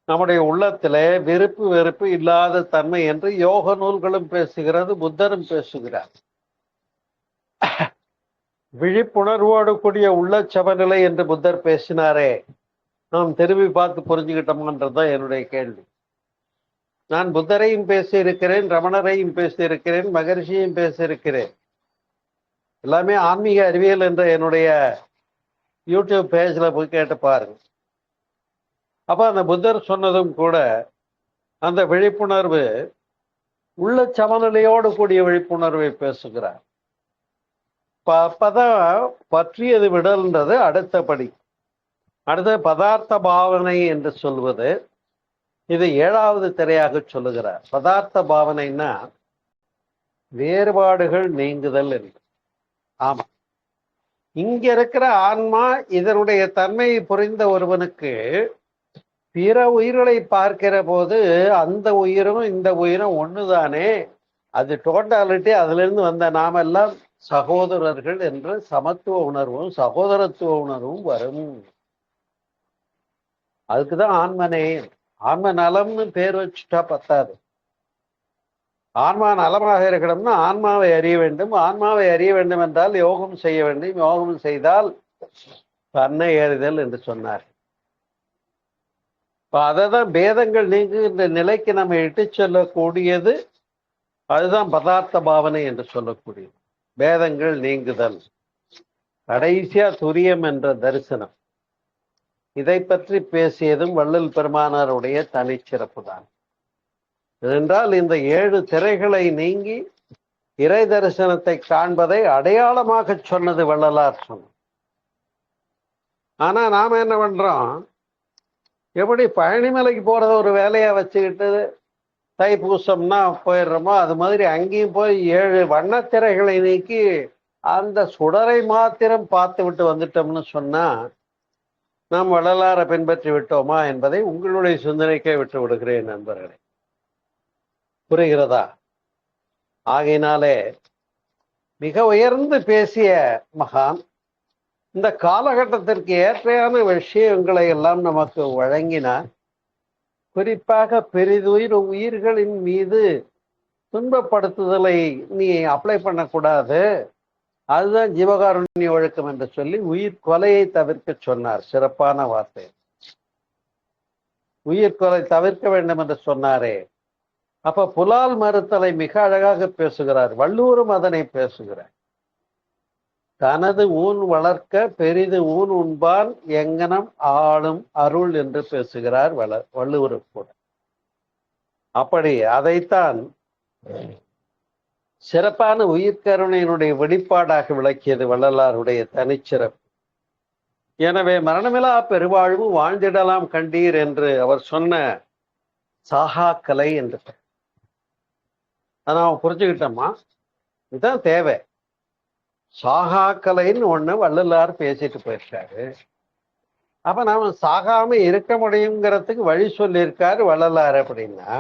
நம்முடைய உள்ளத்திலே விருப்பு வெறுப்பு இல்லாத தன்மை என்று யோக நூல்களும் பேசுகிறது, புத்தரும் பேசுகிறார். விழிப்புணர்வோடு கூடிய உள்ள சமநிலை என்று புத்தர் பேசினாரே, நாம் திரும்பி பார்த்து புரிஞ்சுக்கிட்டோம்ன்றதுதான் என்னுடைய கேள்வி. நான் புத்தரையும் பேசியிருக்கிறேன், ரமணரையும் பேசியிருக்கிறேன், மகரிஷியையும் பேசியிருக்கிறேன். எல்லாமே ஆன்மீக அறிவியல் என்ற என்னுடைய யூடியூப் பேஜில் போய் கேட்டு பாருங்க. அப்ப அந்த புத்தர் சொன்னதும் கூட அந்த விழிப்புணர்வு உள்ள சமநிலையோடு கூடிய விழிப்புணர்வை பேசுகிறார். அப்பதான் பற்றியது விடல்ன்றது அடுத்த படி. அடுத்த பதார்த்த பாவனை என்று சொல்வது, இது 7வது திரையாக சொல்லுகிறார். பதார்த்த பாவனைன்னா வேறுபாடுகள் நீங்குதல் என்று. ஆமா, இங்க இருக்கிற ஆன்மா இதனுடைய தன்மையை புரிந்த ஒருவனுக்கு பிற உயிர்களை பார்க்கிற போது அந்த உயிரும் இந்த உயிரும் ஒண்ணுதானே, அது டோட்டாலிட்டி, அதுல இருந்து வந்த நாமெல்லாம் சகோதரர்கள் என்ற சமத்துவ உணர்வும் சகோதரத்துவ உணர்வும் வரும். அதுக்குதான் ஆன்மனே. ஆன்ம நலம்னு பேர் வச்சுட்டா பத்தாது. ஆன்மா நலமாக இருக்கணும்னா ஆன்மாவை அறிய வேண்டும். ஆன்மாவை அறிய வேண்டும் என்றால் யோகம் செய்ய வேண்டும். யோகம் செய்தால் தன்னை அறிதல் என்று சொன்னார். இப்ப அதைதான் பேதங்கள் நீங்குகின்ற நிலைக்கு நம்ம இட்டு செல்லக்கூடியது. அதுதான் பதார்த்த பாவனை என்று சொல்லக்கூடியது. பேதங்கள் நீங்குதல், கடைசியா துரியம் என்ற தரிசனம். இதை பற்றி பேசியதும் வள்ளல் பெருமானாருடைய தனிச்சிறப்பு தான். ஏனென்றால் இந்த 7 திரைகளை நீங்கி இறை தரிசனத்தை காண்பதை அடையாளமாக சொன்னது வள்ளலார் சொன்னார். ஆனா நாம என்ன பண்றோம், எப்படி பழனிமலைக்கு போறத ஒரு வேலையா வச்சுக்கிட்டு தைப்பூசம்னா போயிடுறோமோ, அது மாதிரி அங்கேயும் போய் 7 வண்ணத்திரைகளை நீக்கி அந்த சுடரை மாத்திரம் பார்த்து விட்டு வந்துட்டோம்னு சொன்னா நாம் வள்ளலாரை பின்பற்றி விட்டோமா என்பதை உங்களுடைய சிந்தனைக்கே விட்டு விடுகிறேன் நண்பர்களே. புரிகிறதா? ஆகையினாலே மிக உயர்ந்து பேசிய மகான் இந்த காலகட்டத்திற்கு ஏற்றையான விஷயங்களை எல்லாம் நமக்கு வழங்கினார். குறிப்பாக உயிர்களின் மீது துன்பப்படுத்துதலை நீ அப்ளை பண்ணக்கூடாது, அதுதான் ஜீவகாருண்ய ஒழுக்கம் என்று சொல்லி உயிர் கொலையை தவிர்க்க சொன்னார். சிறப்பான வார்த்தை. உயிர் கொலை தவிர்க்க வேண்டும் என்று சொன்னாரே. அப்ப புலால் மறுத்தலை மிக அழகாக பேசுகிறார். வள்ளுவரும் அதனை பேசுகிறார். தனது ஊன் வளர்க்க பெரிது ஊன் உண்பான் எங்கனம் ஆளும் அருள் என்று பேசுகிறார் வள்ளுவரும் கூட. அப்படி அதைத்தான் சிறப்பான உயிர்கருணையினுடைய வெளிப்பாடாக விளக்கியது வள்ளலாருடைய தனிச்சிறப்பு. எனவே மரணமிலா பெருவாழ்வு வாழ்ந்திடலாம் கண்டீர் என்று அவர் சொன்ன சாகா கலை என்று நான் புரிஞ்சுக்கிட்டோமா? இதுதான் தேவை. சாகா கலைன்னு ஒண்ணு வள்ளலார் பேசிட்டு போயிருக்காரு. அப்ப நாம சாகாம இருக்க முடியுங்கிறதுக்கு வழி சொல்லியிருக்காரு வள்ளலார். அப்படின்னா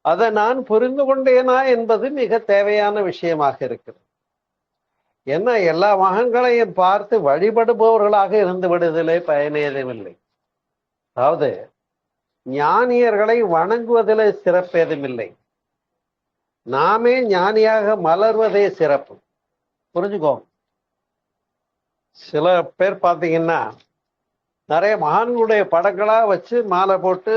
அதை நான் புரிந்து கொண்டேனா என்பது மிக தேவையான விஷயமாக இருக்கிறது. ஏன்னா எல்லா மகன்களையும் பார்த்து வழிபடுபவர்களாக இருந்து விடுதலே பயனேதுமில்லை. அதாவது ஞானியர்களை வணங்குவதிலே சிறப்பேதுமில்லை. நாமே ஞானியாக மலர்வதே சிறப்பு. புரிஞ்சுக்கோங்க. சில பேர் பார்த்தீங்கன்னா நிறைய மகான்களுடைய படங்களா வச்சு மாலை போட்டு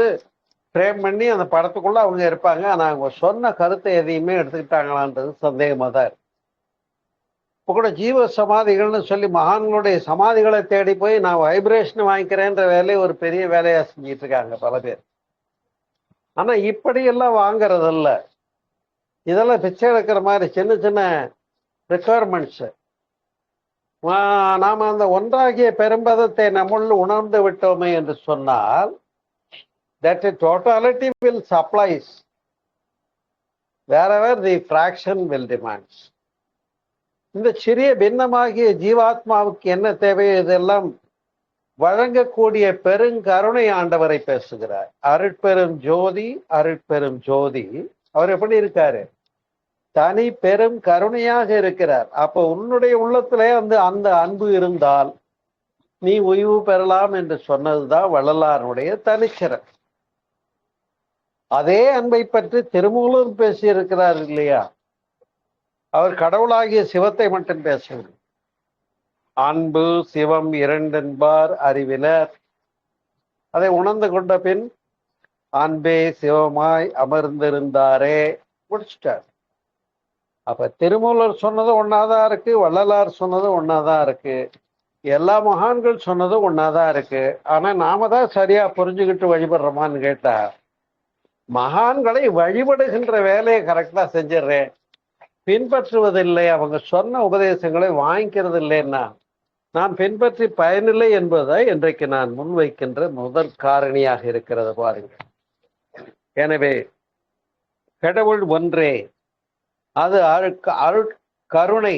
ஃப்ரேம் பண்ணி அந்த படத்துக்குள்ள அவங்க இருப்பாங்க. ஆனா அவங்க சொன்ன கருத்தை எதையுமே எடுத்துக்கிட்டாங்களான்றது சந்தேகமா தான் இருக்கு. இப்போ கூட ஜீவ சமாதிகள்னு சொல்லி மகான்களுடைய சமாதிகளை தேடி போய் நான் வைப்ரேஷன் வாங்கிக்கிறேன்ற வேலையை ஒரு பெரிய வேலையா செஞ்சிட்டு இருக்காங்க பல பேர். ஆனா இப்படியெல்லாம் வாங்கறதில்ல. இதெல்லாம் பிச்சை எடுக்கிற மாதிரி சின்ன சின்ன ரெக்குவயர்மெண்ட்ஸ். நாம அந்த ஒன்றாகிய பெரும்பதத்தை நம்முள் உணர்ந்து விட்டோமே என்று சொன்னால் that totality will supplies wherever the fraction will demands. இந்த சிறிய பின்னமாகிய ஜீவாத்மாவுக்கு என்ன தேவையோ இதெல்லாம் வழங்கக்கூடிய பெருங்கருணை ஆண்டவரை பேசுகிறார். அருட்பெரும் ஜோதி, அருட்பெரும் ஜோதி. அவர் எப்படி இருக்காரு? தனி பெரும் கருணையாக இருக்கிறார். அப்போ உன்னுடைய உள்ளத்திலே அந்த அன்பு இருந்தால் நீ ஓய்வு பெறலாம் என்று சொன்னதுதான் வள்ளலாருடைய தனிச்சிறப்பு. அதே அன்பை பற்றி திருமூலர் பேசியிருக்கிறார் இல்லையா? அவர் கடவுளாகிய சிவத்தை மட்டும் பேசவில்லை. அன்பு சிவம் இரண்டென்பார் அறிவிலர். அதை உணர்ந்து கொண்ட பின் அன்பே சிவமாய் அமர்ந்திருந்தாரே முடிச்சிட்டார். அப்ப திருமூலர் சொன்னது ஒன்னாதான் இருக்கு, வள்ளலார் சொன்னது ஒன்னாதான் இருக்கு, எல்லா மகான்கள் சொன்னதும் ஒன்னாதான் இருக்கு. ஆனா நாம தான் சரியா புரிஞ்சுக்கிட்டு வழிபடுறோமான்னு கேட்டா, மகான்களை வழிபடுகின்ற வேலையை கரெக்டா செஞ்சிடறேன், பின்பற்றுவதில்லை, அவங்க சொன்ன உபதேசங்களை வாங்கிக்கிறது இல்லைன்னா நான் பின்பற்றி பயனில்லை என்பதை இன்றைக்கு நான் முன்வைக்கின்ற முதல் காரணியாக இருக்கிறது பாருங்க. எனவே கடவுள் ஒன்றே, அது அருட்கருணை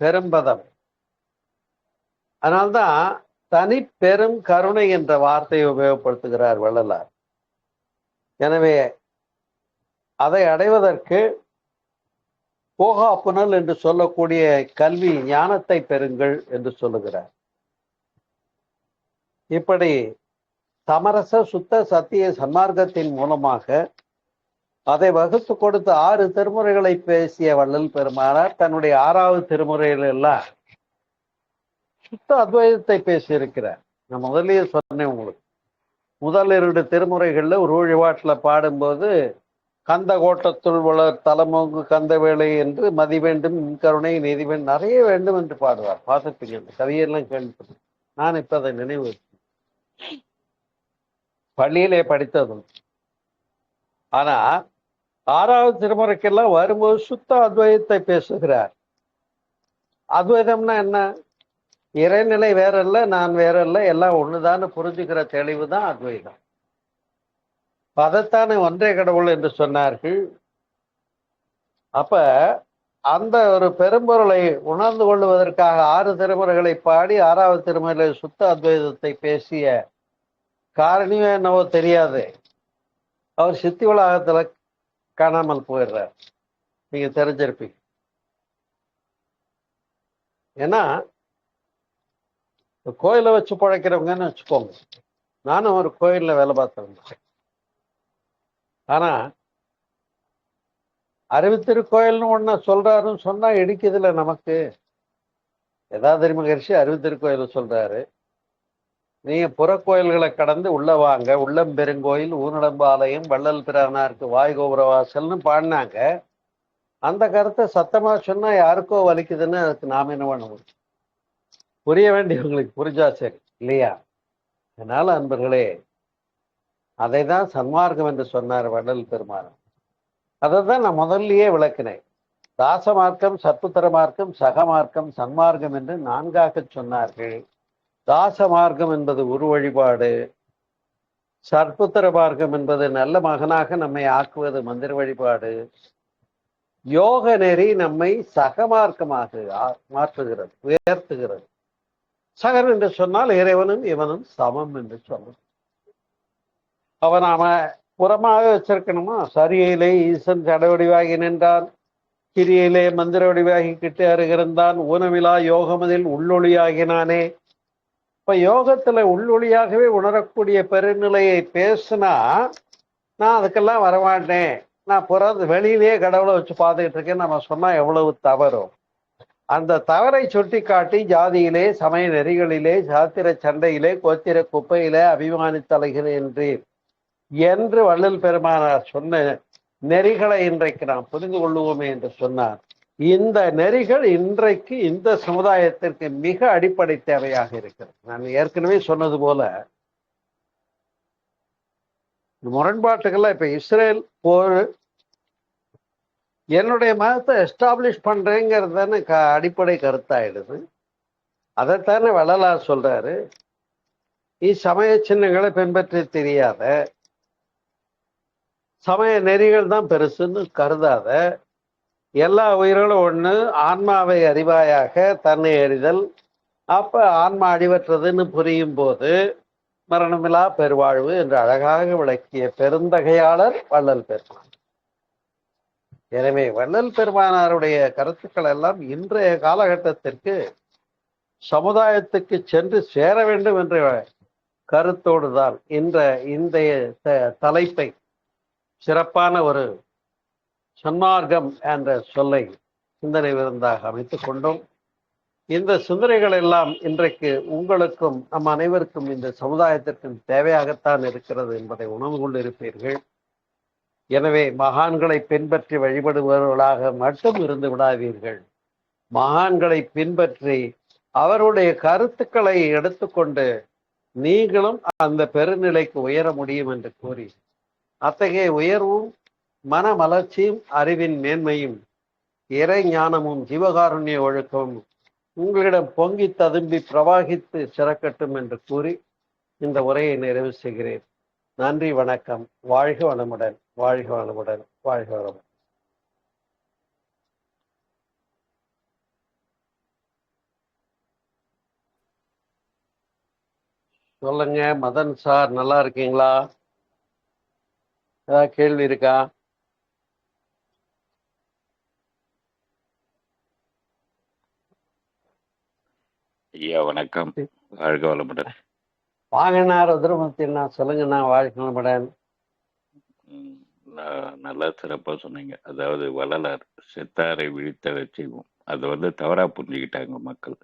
பெரும்பதம். அதனால்தான் தனி பெரும் கருணை என்ற வார்த்தையை உபயோகப்படுத்துகிறார் வள்ளலார். எனவே அதை அடைவதற்கு போகா புனல் என்று சொல்லக்கூடிய கல்வி ஞானத்தை பெறுங்கள் என்று சொல்லுகிறார். இப்படி சமரச சுத்த சத்திய சன்மார்க்கத்தின் மூலமாக அதை வகுத்து கொடுத்து 6 திருமுறைகளை பேசிய வள்ளல் பெருமானார் தன்னுடைய 6வது திருமுறையில எல்லாம் சுத்த அத்வைதத்தை பேசியிருக்கிறார். நான் முதல்லயே சொன்னேன் உங்களுக்கு. முதல் 2 திருமுறைகள்ல ஒரு வழிபாட்டில் பாடும்போது கந்த கோட்டத்துள் வளர் தலமோங்கு கந்த வேலை என்று மதி வேண்டும், கருணை, நீதி வேண்டும், நிறைய வேண்டும் என்று பாடுவார். பார்த்துப்பீங்க, அந்த கவியெல்லாம் கேள்விப்பட்டேன். நான் இப்ப அதை நினைவு பள்ளியிலே படித்ததும். ஆனா 6வது திருமுறைக்கெல்லாம் வரும்போது சுத்த அத்வைதத்தை பேசுகிறார். அத்வைதம்னா என்ன? இறைநிலை வேறல்ல, நான் வேறல்ல, எல்லாம் ஒண்ணுதான்னு புரிஞ்சுக்கிற தெளிவு தான் அத்வைதம். அதைத்தானே ஒன்றே கடவுள் என்று சொன்னார்கள். அப்ப அந்த ஒரு பெரும்பொருளை உணர்ந்து கொள்வதற்காக 6 திருமுறைகளை பாடி 6வது திருமுறையில சுத்த அத்வைதத்தை பேசிய காரணியோ என்னவோ தெரியாது. அவர் சித்தி வளாகத்துல காணாமல் போயிடுறார். நீங்க தெரிஞ்சிருப்பீங்க. ஏன்னா கோயிலை வச்சு பிழைக்கிறவங்கன்னு வச்சுக்கோங்க. நானும் ஒரு கோயில்ல வேலை பார்த்திருந்தேன். ஆனா அறிவுத்திருக்கோயில்னு ஒண்ணு சொல்றாருன்னு சொன்னா இடிக்குதுல நமக்கு. யதாதிரி மகரிஷி அறிவுத்திருக்கோயில சொல்றாரு, நீங்க புறக்கோயில்களை கடந்து உள்ள வாங்க, உள்ளம் பெருங்கோயில் ஊனடம்பு ஆலயம் வள்ளல் பிரானாருக்கு வாய்கோபுரவாசல்னு பாடினாங்க. அந்த கருத்தை சத்தமா சொன்னா யாருக்கோ வலிக்குதுன்னு அதுக்கு நாம என்ன பண்ண முடியும்? புரிய வேண்டியவங்களுக்கு புரிஞ்சா சரி இல்லையா? அதனால அன்பர்களே, அதை தான் சன்மார்க்கம் என்று சொன்னார் வள்ளல் பெருமான். அதை தான் நான் முதல்லயே விளக்கினேன். தாச மார்க்கம், சற்புத்திர மார்க்கம், சகமார்க்கம், சன்மார்க்கம் என்று 4ஆக சொன்னார்கள். தாச மார்க்கம் என்பது உரு வழிபாடு, சற்புத்திர மார்க்கம் என்பது நல்ல மகனாக நம்மை ஆக்குவது மந்திர வழிபாடு, யோக நெறி நம்மை சகமார்க்கமாக மாற்றுகிறது, உயர்த்துகிறது. சகன் என்று சொன்னால் இறைவனும் இவனும் சமம் என்று சொல்லும். அவன் நாம புறமாக வச்சிருக்கணுமா? சரியிலே ஈசன் சடவடிவாகி நின்றான், கிரியிலே மந்திர வடிவாகி கிட்டு அருகிருந்தான், ஊனமிலா யோகமதில் உள்ளொளியாகினானே. இப்ப யோகத்துல உள்ளொளியாகவே உணரக்கூடிய பெருநிலையை பேசுனா நான் அதுக்கெல்லாம் வரமாட்டேன், நான் வெளியிலேயே கடவுளை வச்சு பார்த்துக்கிட்டு இருக்கேன் நம்ம சொன்னா எவ்வளவு தவறும். அந்த தவறை சுட்டி காட்டி ஜாதியிலே, சமய நெறிகளிலே, சாத்திர சண்டையிலே, கோத்திர குப்பையிலே அபிமானித்தலைகிறேன் என்று வள்ளல் பெருமானார் சொன்ன நெறிகளை இன்றைக்கு நாம் புரிந்து கொள்ளுவோமே என்று சொன்னார். இந்த நெறிகள் இன்றைக்கு இந்த சமுதாயத்திற்கு மிக அடிப்படை தேவையாக இருக்கிறது. நான் ஏற்கனவே சொன்னது போல முரண்பாட்டுகள்லாம் இப்ப இஸ்ரேல் போர் என்னுடைய மதத்தை எஸ்டாப்ளிஷ் பண்றேங்கிறது அடிப்படை கருத்தாயிடுது. அதைத்தானே வள்ளலார் சொல்றாரு, சமய சின்னங்களை பின்பற்றி தெரியாத, சமய நெறிகள் தான் பெருசுன்னு கருதாத, எல்லா உயிர்களும் ஒண்ணு, ஆன்மாவை அறிவாயாக தன்னை அறிதல், அப்ப ஆன்மா அடிவற்றதுன்னு புரியும் போது மரணமில்லா பெருவாழ்வு என்று அழகாக விளக்கிய பெருந்தகையாளர் வள்ளல் பெருமான். எனவே வள்ளல் பெருமானாருடைய கருத்துக்கள் எல்லாம் இன்றைய காலகட்டத்திற்கு சமுதாயத்துக்கு சென்று சேர வேண்டும் என்ற கருத்தோடுதான் இன்றைய தலைப்பை சிறப்பான ஒரு சன்மார்க்கம் என்ற சொல்லை சிந்தனை விருந்தாக அமைத்துக் கொண்டோம். இந்த சிந்தனைகள் எல்லாம் இன்றைக்கு உங்களுக்கும் நம் அனைவருக்கும் இந்த சமுதாயத்திற்கும் தேவையாகத்தான் இருக்கிறது என்பதை உணர்ந்து கொண்டிருப்பீர்கள். எனவே மகான்களை பின்பற்றி வழிபடுபவர்களாக மட்டும் இருந்து விடாதீர்கள். மகான்களை பின்பற்றி அவருடைய கருத்துக்களை எடுத்துக்கொண்டு நீங்களும் அந்த பெருநிலைக்கு உயர முடியும் என்று கூறி, அத்தகைய உயர்வும் மன மலர்ச்சியும் அறிவின் மேன்மையும் இறை ஞானமும் ஜீவகாருண்ய ஒழுக்கமும் உங்களிடம் பொங்கி ததும்பி பிரவாகித்து சிறக்கட்டும் என்று கூறி இந்த உரையை நிறைவு செய்கிறேன். நன்றி, வணக்கம். வாழ்க வளமுடன், வாழ்க வளமுடன், வாழ்க வளமுடன். சொல்லுங்க மதன் சார், நல்லா இருக்கீங்களா? ஏதாவது கேள்வி இருக்கா?
ஐயா வணக்கம், வாழ்க வளமுடன்.
வாங்கண்ணா ருத்ரமூர்த்திண்ணா, சொல்லுங்கண்ணா. வாழ்க வளமுடன்.
நல்லா சிறப்பா சொன்னீங்க. அதாவது வள்ளலார் செத்தாரை விழித்தெழச் செய்வோம், அதை தவறா புரிஞ்சுக்கிட்டாங்க மக்கள்.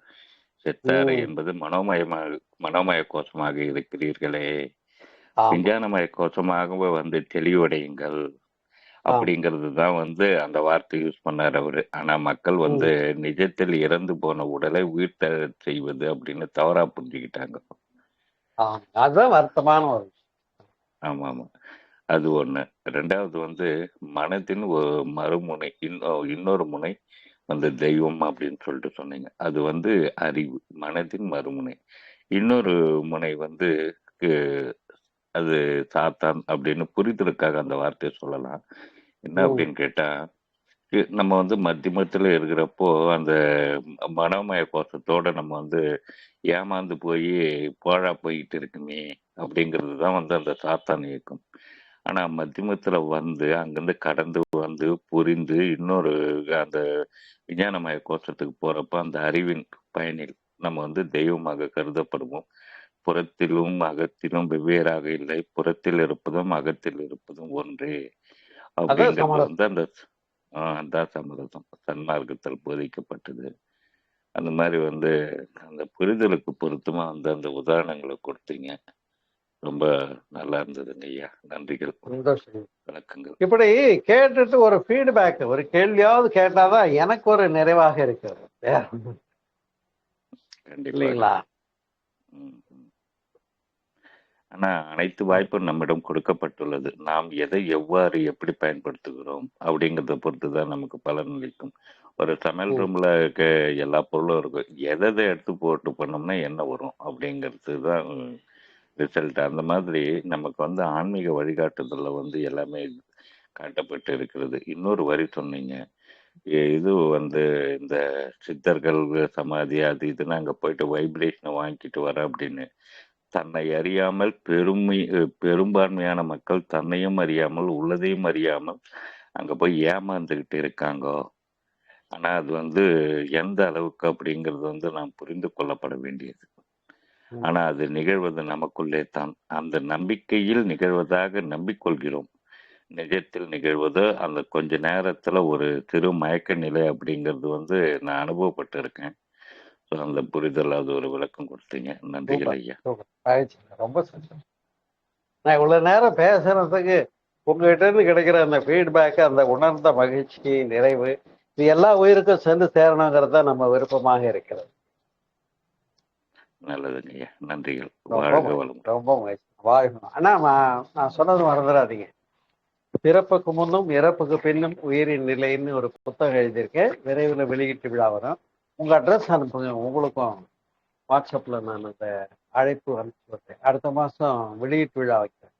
செத்தாரை என்பது மனோமய கோஷமாக இருக்கிறீர்களே, விஞ்ஞானமய கோஷமாக தெளிவடையுங்கள் அப்படிங்கிறது தான் அந்த வார்த்தை யூஸ் பண்ணார் அவரு. ஆனா மக்கள் நிஜத்தில் இறந்து போன உடலை உயிர்த்தெழச் செய்வது அப்படின்னு தவறா புரிஞ்சுக்கிட்டாங்க.
அதுதான் வருத்தமான ஒரு விஷயம்.
ஆமா ஆமா. அது ஒண்ணு. 2வது வந்து மனதின் மறுமுனை. இன்னொரு முனை வந்து தெய்வம் அப்படின்னு சொல்லிட்டு சொன்னீங்க. அது வந்து அறிவு. மனதின் மறுமுனை. இன்னொரு முனை வந்து கு அது சாத்தான் அப்படின்னு புரிதலுக்காக அந்த வார்த்தைய சொல்லலாம். என்ன
ம்.
அப்படின்னு கேட்டா, நம்ம வந்து மத்தியமத்துல இருக்கிறப்போ, அந்த மனோமய கோஷத்தோட நம்ம வந்து ஏமாந்து போயி, பாழா போயிட்டு இருக்குமே அப்படிங்கிறது தான் வந்து அந்த சாத்தான் இயக்கம். ஆனா மத்தியமத்துல வந்து, அங்கிருந்து கடந்து வந்து, புரிந்து, இன்னொரு அந்த விஞ்ஞானமய கோஷத்துக்கு போறப்ப, அந்த அறிவின் பயனில் நம்ம வந்து தெய்வமாக கருதப்படுவோம். புறத்திலும், அகத்திலும் வெவ்வேறாக இல்லை. புறத்தில் இருப்பதும், அகத்தில் இருப்பதும் ஒன்றே.
அதான்
அப்படிங்கிறது வந்து
சமரசம்.
அந்த அதான் சமரசம். சன்மார்க்கத்தில் போதிக்கப்பட்டது. அந்த மாரி வந்து அந்த புரிதலுக்கு பொருத்தமா வந்து அந்த உதாரணங்கள குடுத்தீங்க. ரொம்ப நல்லா இருந்ததுங்க ஐயா. நன்றிகள்.
சந்தோஷம்.
வணக்கங்கள்.
இப்படி கேட்டுட்டு ஒரு ஃபீட்பேக், ஒரு கேள்வியாவது கேட்டாதான் எனக்கு ஒரு நிறைவாக இருக்கிறது. வேற ஒண்ணும்
கண்டிப்பாக.
இல்லைங்களா?
ம், ம். ஆனா அனைத்து வாய்ப்பும் நம்மிடம் கொடுக்கப்பட்டுள்ளது. நாம் எதை எவ்வாறு எப்படி பயன்படுத்துகிறோம் அப்படிங்கிறத பொறுத்து தான் நமக்கு பலன் அளிக்கும். ஒரு சமையல்
ம்.
ரூம்ல இருக்க எல்லா பொருளும் இருக்கும். எத எத எடுத்து போட்டு பண்ணோம்னா என்ன வரும் அப்படிங்கிறது தான் ரிசல்ட். அந்த மாதிரி நமக்கு வந்து ஆன்மீக வழிகாட்டுதல்ல வந்து எல்லாமே காட்டப்பட்டு இருக்கிறது. இன்னொரு வரி சொன்னீங்க. இது வந்து இந்த சித்தர்கள் சமாதி அது இதுன்னு அங்க போயிட்டு வைப்ரேஷனை வாங்கிட்டு வர அப்படின்னு. தன்னை அறியாமல் பெரும்பான்மையான மக்கள் தன்னையும் அறியாமல், உள்ளதையும் அறியாமல் அங்க போய் ஏமாந்துகிட்டு இருக்காங்கோ. ஆனா அது வந்து எந்த அளவுக்கு அப்படிங்கிறது வந்து நாம் புரிந்து கொள்ளப்பட வேண்டியது.
ம்.
ஆனா அது நிகழ்வது நமக்குள்ளே தான். அந்த நம்பிக்கையில் நிகழ்வதாக நம்பிக்கொள்கிறோம். நிஜத்தில் நிகழ்வது அந்த கொஞ்ச நேரத்துல ஒரு சிறு மயக்க நிலை அப்படிங்கிறது வந்து நான் அனுபவப்பட்டு இருக்கேன். ஸோ அந்த புரிதல் அது ஒரு விளக்கம் கொடுத்தீங்க. நன்றிகள்
சூப்பர்,
ஐயா.
சூப்பர். மகிழ்ச்சிங்க. ரொம்ப சந்தோஷம். நான் இவ்வளவு நேரம் பேசுறதுக்கு உங்ககிட்ட இருந்து கிடைக்கிற அந்த ஃபீட்பேக், அந்த உணர்ந்த மகிழ்ச்சி, நிறைவு, இது எல்லா உயிருக்கும் சென்று சேரணுங்கிறது தான் நம்ம விருப்பமாக இருக்கிறது.
நல்லதுங்க ஐயா. நன்றிகள்.
ரொம்ப
வாழ்க
மகிழ்ச்சி,
வளம்.
ரொம்ப மகிழ்ச்சி. வாழணும். ஆனா நான் சொன்னது மறந்துடாதீங்க. பிறப்புக்கு முன்னும் இறப்புக்கு பின்னும் உயிரின் நிலைன்னு ஒரு புத்தகம் எழுதியிருக்கேன். விரைவில் வெளியீட்டு விழா வரும். உங்க அட்ரஸ் அனுப்புங்க. உங்களுக்கும் வாட்ஸ்அப்ல நான் அந்த அழைப்பு அனுப்பிச்சு விடுறேன். அடுத்த மாசம் வெளியீட்டு விழா வைக்கிறேன்.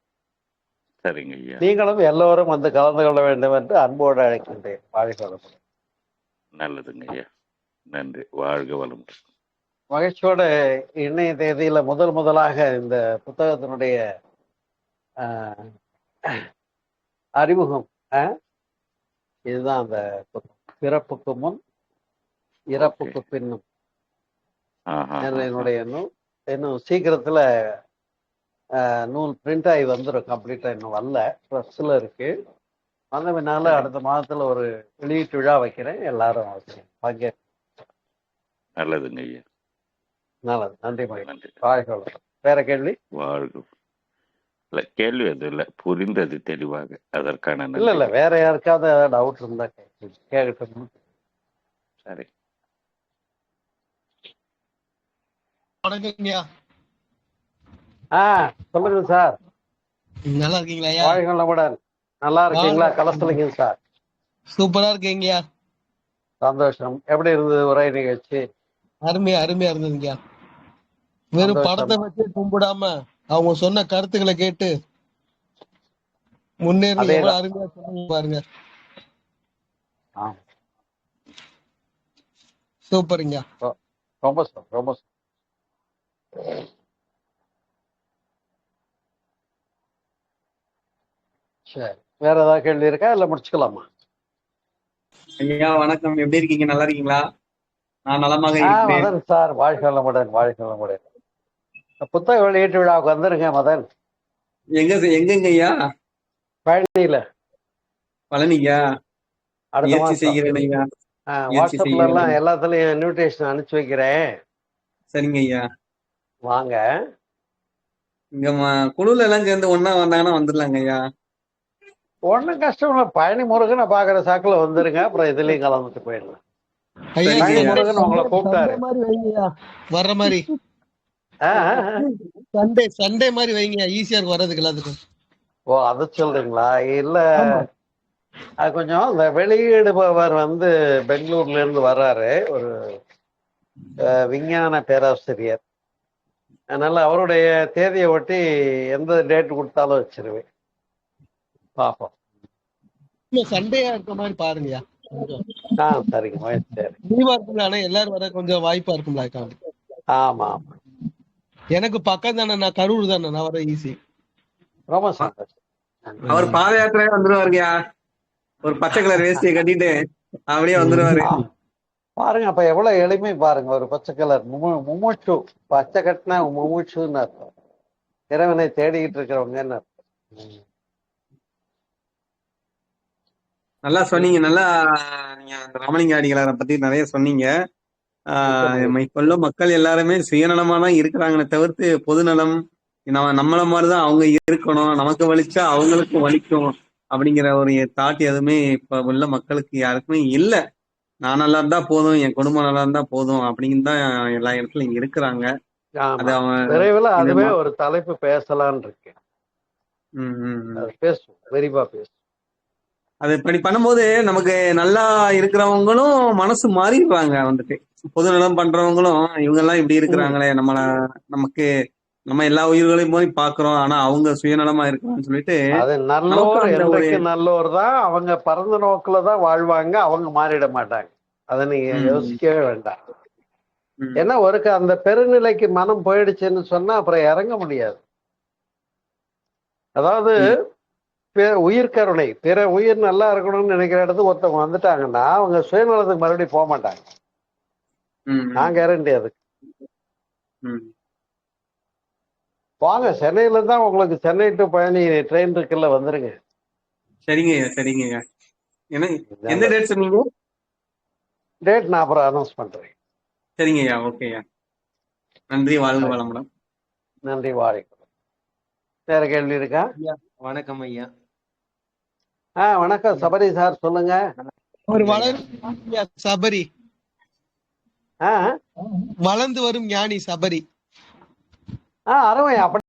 சரிங்க ஐயா.
நீங்களும் எல்லோரும் வந்து கலந்து கொள்ள வேண்டும் என்று அன்போடு அழைக்கின்றேன். வாழ்க வளமுடன்.
நல்லதுங்க ஐயா. நன்றி. வாழ்க வளம்.
மகிழ்ச்சியோட இன்றைய தேதியில முதலாக இந்த புத்தகத்தினுடைய ஆஹ், அறிமுகம். இதுதான் அந்த புத்தகம். பிறப்புக்கு முன் இறப்புக்கு பின்னும் என்னுடைய நூல். இன்னும் சீக்கிரத்துல நூல் பிரிண்ட் ஆகி வந்துடும். கம்ப்ளீட்டா இன்னும் வரல. ப்ரெஸ்ல இருக்கு. வந்த பின்னால அடுத்த மாதத்துல ஒரு வெளியீட்டு விழா வைக்கிறேன். எல்லாரும் பங்கேற்க.
நல்லதுங்க ஐயா.
நல்லது. நன்றி மகிழ்ச்சி.
நன்றி.
வாழ்க வளமுடன். வேற கேள்வி?
வாழ்க. இல்ல கேள்வி அது இல்ல. புரிந்தது தெளிவாக. அதற்கான
இல்ல
நன்றி.
வேற யாருக்காவது டவுட் இருந்தா கேட்கட்டும்.
சரி.
வணக்கங்கய்யா.
சொல்லுங்க சார்.
நல்லா இருக்கீங்களா?
வாழ்க வளமுடன். நல்லா இருக்கீங்களா? கலசலிங்க சார்.
சூப்பரா இருக்கீங்கய்யா.
சந்தோஷம். எப்படி இருந்தது உரை நிகழ்ச்சி?
அருமையா இருந்ததுங்கய்யா. வெறும் படத்தை வச்சு கும்பிடாம அவங்க சொன்ன கருத்துக்களை கேட்டு முன்னேறி எவ்வளவு அருமையா சொன்னீங்க பாருங்க. சூப்பருங்க.
ரொம்ப ரொம்ப சரி. வேற ஏதாவது கேள்வி இருக்கா? இல்ல முடிச்சுக்கலாமா?
ஐயா வணக்கம். எப்படி இருக்கீங்க? நல்லா இருக்கீங்களா? நான் நலமாக இருக்கிறேன்.
மதன் சார், வாழ்க வளமுடன். வாழ்க வளமுடன். புத்தக வெளியீட்டு விழாவுக்கு வந்துருங்க மதன்.
எங்கங்க ஐயா?
பழனியில.
பழனியா?
அடுத்த
முயற்சி
மாசம்
செய்கிறேன் ஐயா.
வாட்ஸ்அப்ல எல்லாம் எல்லாத்துலயும் இன்விடேஷன் அனுப்பிச்சு வைக்கிறேன்.
சரிங்க ஐயா.
வாங்க.
இங்க குழுல எல்லாம் சேர்ந்து ஒன்னா வந்தாங்கன்னா வந்துடலாங்க ஐயா.
ஒன்னும் கஷ்டம் இல்ல. பழனி முருகனை பாக்குற சாக்குல வந்துருங்க. அப்புறம் இதுலயும் கலந்துட்டு போயிடலாம். பழனி முருகன் உங்களை கூப்பிட்டாரு.
வர்ற மாதிரி
ஆ, ஆ, ஆ.
சண்டே சண்டே மாதிரி வைங்க, ஈஸியா இருக்கும் வர்றதுக்கு எல்லாத்துக்கும்.
ஓ, அது சொல்றீங்களா? இல்ல,
ஆமா.
அது கொஞ்சம் இந்த வெளியிடுபவர் வந்து பெங்களூர்ல இருந்து வர்றாரு, ஒரு விஞ்ஞான பேராசிரியர். அதனால அவருடைய தேதியை ஒட்டி எந்த டேட் கொடுத்தாலும் வச்சிருவேன். பார்ப்போம்.
சண்டேயா இருக்க மாதிரி பாருங்கய்யா.
சரிங்க, சரி.
லீவா இருக்கும்ல, ஆனா எல்லாரும் வர கொஞ்சம் வாய்ப்பா இருக்கும்ல அக்கௌண்ட்.
ஆமா ஆமா,
எனக்கு பக்கம் தானே, நான் கரூர் தானே, நான் வர ஈஸி.
ரொம்ப சந்தோஷம்.
அவர் பாத யாத்திரையா வந்துருவாருங்கய்யா. ஒரு பச்சை கலர் வேஷ்டியை கட்டிட்டு அப்படியே வந்துருவாரு.
ஆ, பாருங்க, அப்ப எவ்வளவு எளிமை பாருங்க. ஒரு பச்சை கலர் முமுட்சு, பச்சை கட்டினா முமுட்சுன்னு அர்த்தம், இறைவனை தேடிக்கிட்டு இருக்கிறவங்கன்னு அர்த்தம்.
நல்லா சொன்னீங்க. நல்லா நீங்க அந்த ராமலிங்க அடிகளாரை பத்தி நிறைய சொன்னீங்க. இப்ப உள்ள மக்கள் எல்லாருமே சுயநலமா தான் இருக்கிறாங்களே தவிர்த்து பொதுநலம், நம்மள மாதிரிதான் அவங்க இருக்கணும், நமக்கு வலிச்சா அவங்களுக்கு வலிக்கும் அப்படிங்கிற ஒரு தாட் எதுவுமே இப்ப உள்ள மக்களுக்கு யாருக்குமே இல்ல. நான் நல்லா இருந்தா போதும், என் குடும்பம் நல்லா இருந்தா போதும் அப்படின்னு தான் எல்லா இடத்துலயும் இருக்கிறாங்க. அது
ஆமா,
அவன்
விரைவில்
இது
அதுவே ஒரு தலைப்பு பேசலான்னு இருக்கேன். அது பேசுவோம், விரிவா பேசுவோம்.
அது இப்படி பண்ணும்போது நமக்கு நல்லா இருக்கிறவங்களும் மனசு மாறிடுவாங்க. வந்துட்டு பொதுநலம் பண்றவங்களும் இவங்க எல்லாம் இப்படி இருக்கிறாங்களே, நம்ம எல்லா உயிர்களையும் போய் பாக்குறோம், ஆனா அவங்க சுயநலமா இருக்கிறான்னு சொல்லிட்டு
அது நல்லோர்
நமக்கு அந்த ஒரு
என்றைக்கு நல்லோர் தான், அவங்க பரந்த நோக்குல தான் வாழ்வாங்க, அவங்க மாறிட மாட்டாங்க. அதை நீங்க யோசிக்கவே வேண்டாம். ஏன்னா ஒருக்கு அந்த பெருநிலைக்கு மனம் போயிடுச்சுன்னு சொன்னா அப்புறம் இறங்க முடியாது. அதாவது உயிர் கருணை, பிற உயிர் நல்லா இருக்கணும்னு நினைக்கிற இடத்துக்கு ஒருத்தவங்க வந்துட்டாங்கன்னா அவங்க சுயநலத்துக்கு மறுபடியும் போக மாட்டாங்க. நான் கேரண்டி அதுக்கு. வாங்க, சென்னையில தான் உங்களுக்கு சென்னை டு பழனி ட்ரெயின் இருக்குல்ல, வந்துருங்க.
சரிங்க சரிங்க. எந்த டேட் சொன்னீங்க?
டேட் நான் அப்புறம் அனௌன்ஸ் பண்றேன்.
சரிங்கய்யா, ஓகேயா. நன்றி, வாழ்க வளமுடன்.
நன்றி, வாழ்க. வேற கேள்வி இருக்கா?
வணக்கம் ஐயா.
வணக்கம் சபரி சார், சொல்லுங்க.
ஒரு சபரி, வளர்ந்து வரும் ஞானி சபரி.
அருமை. அப்படி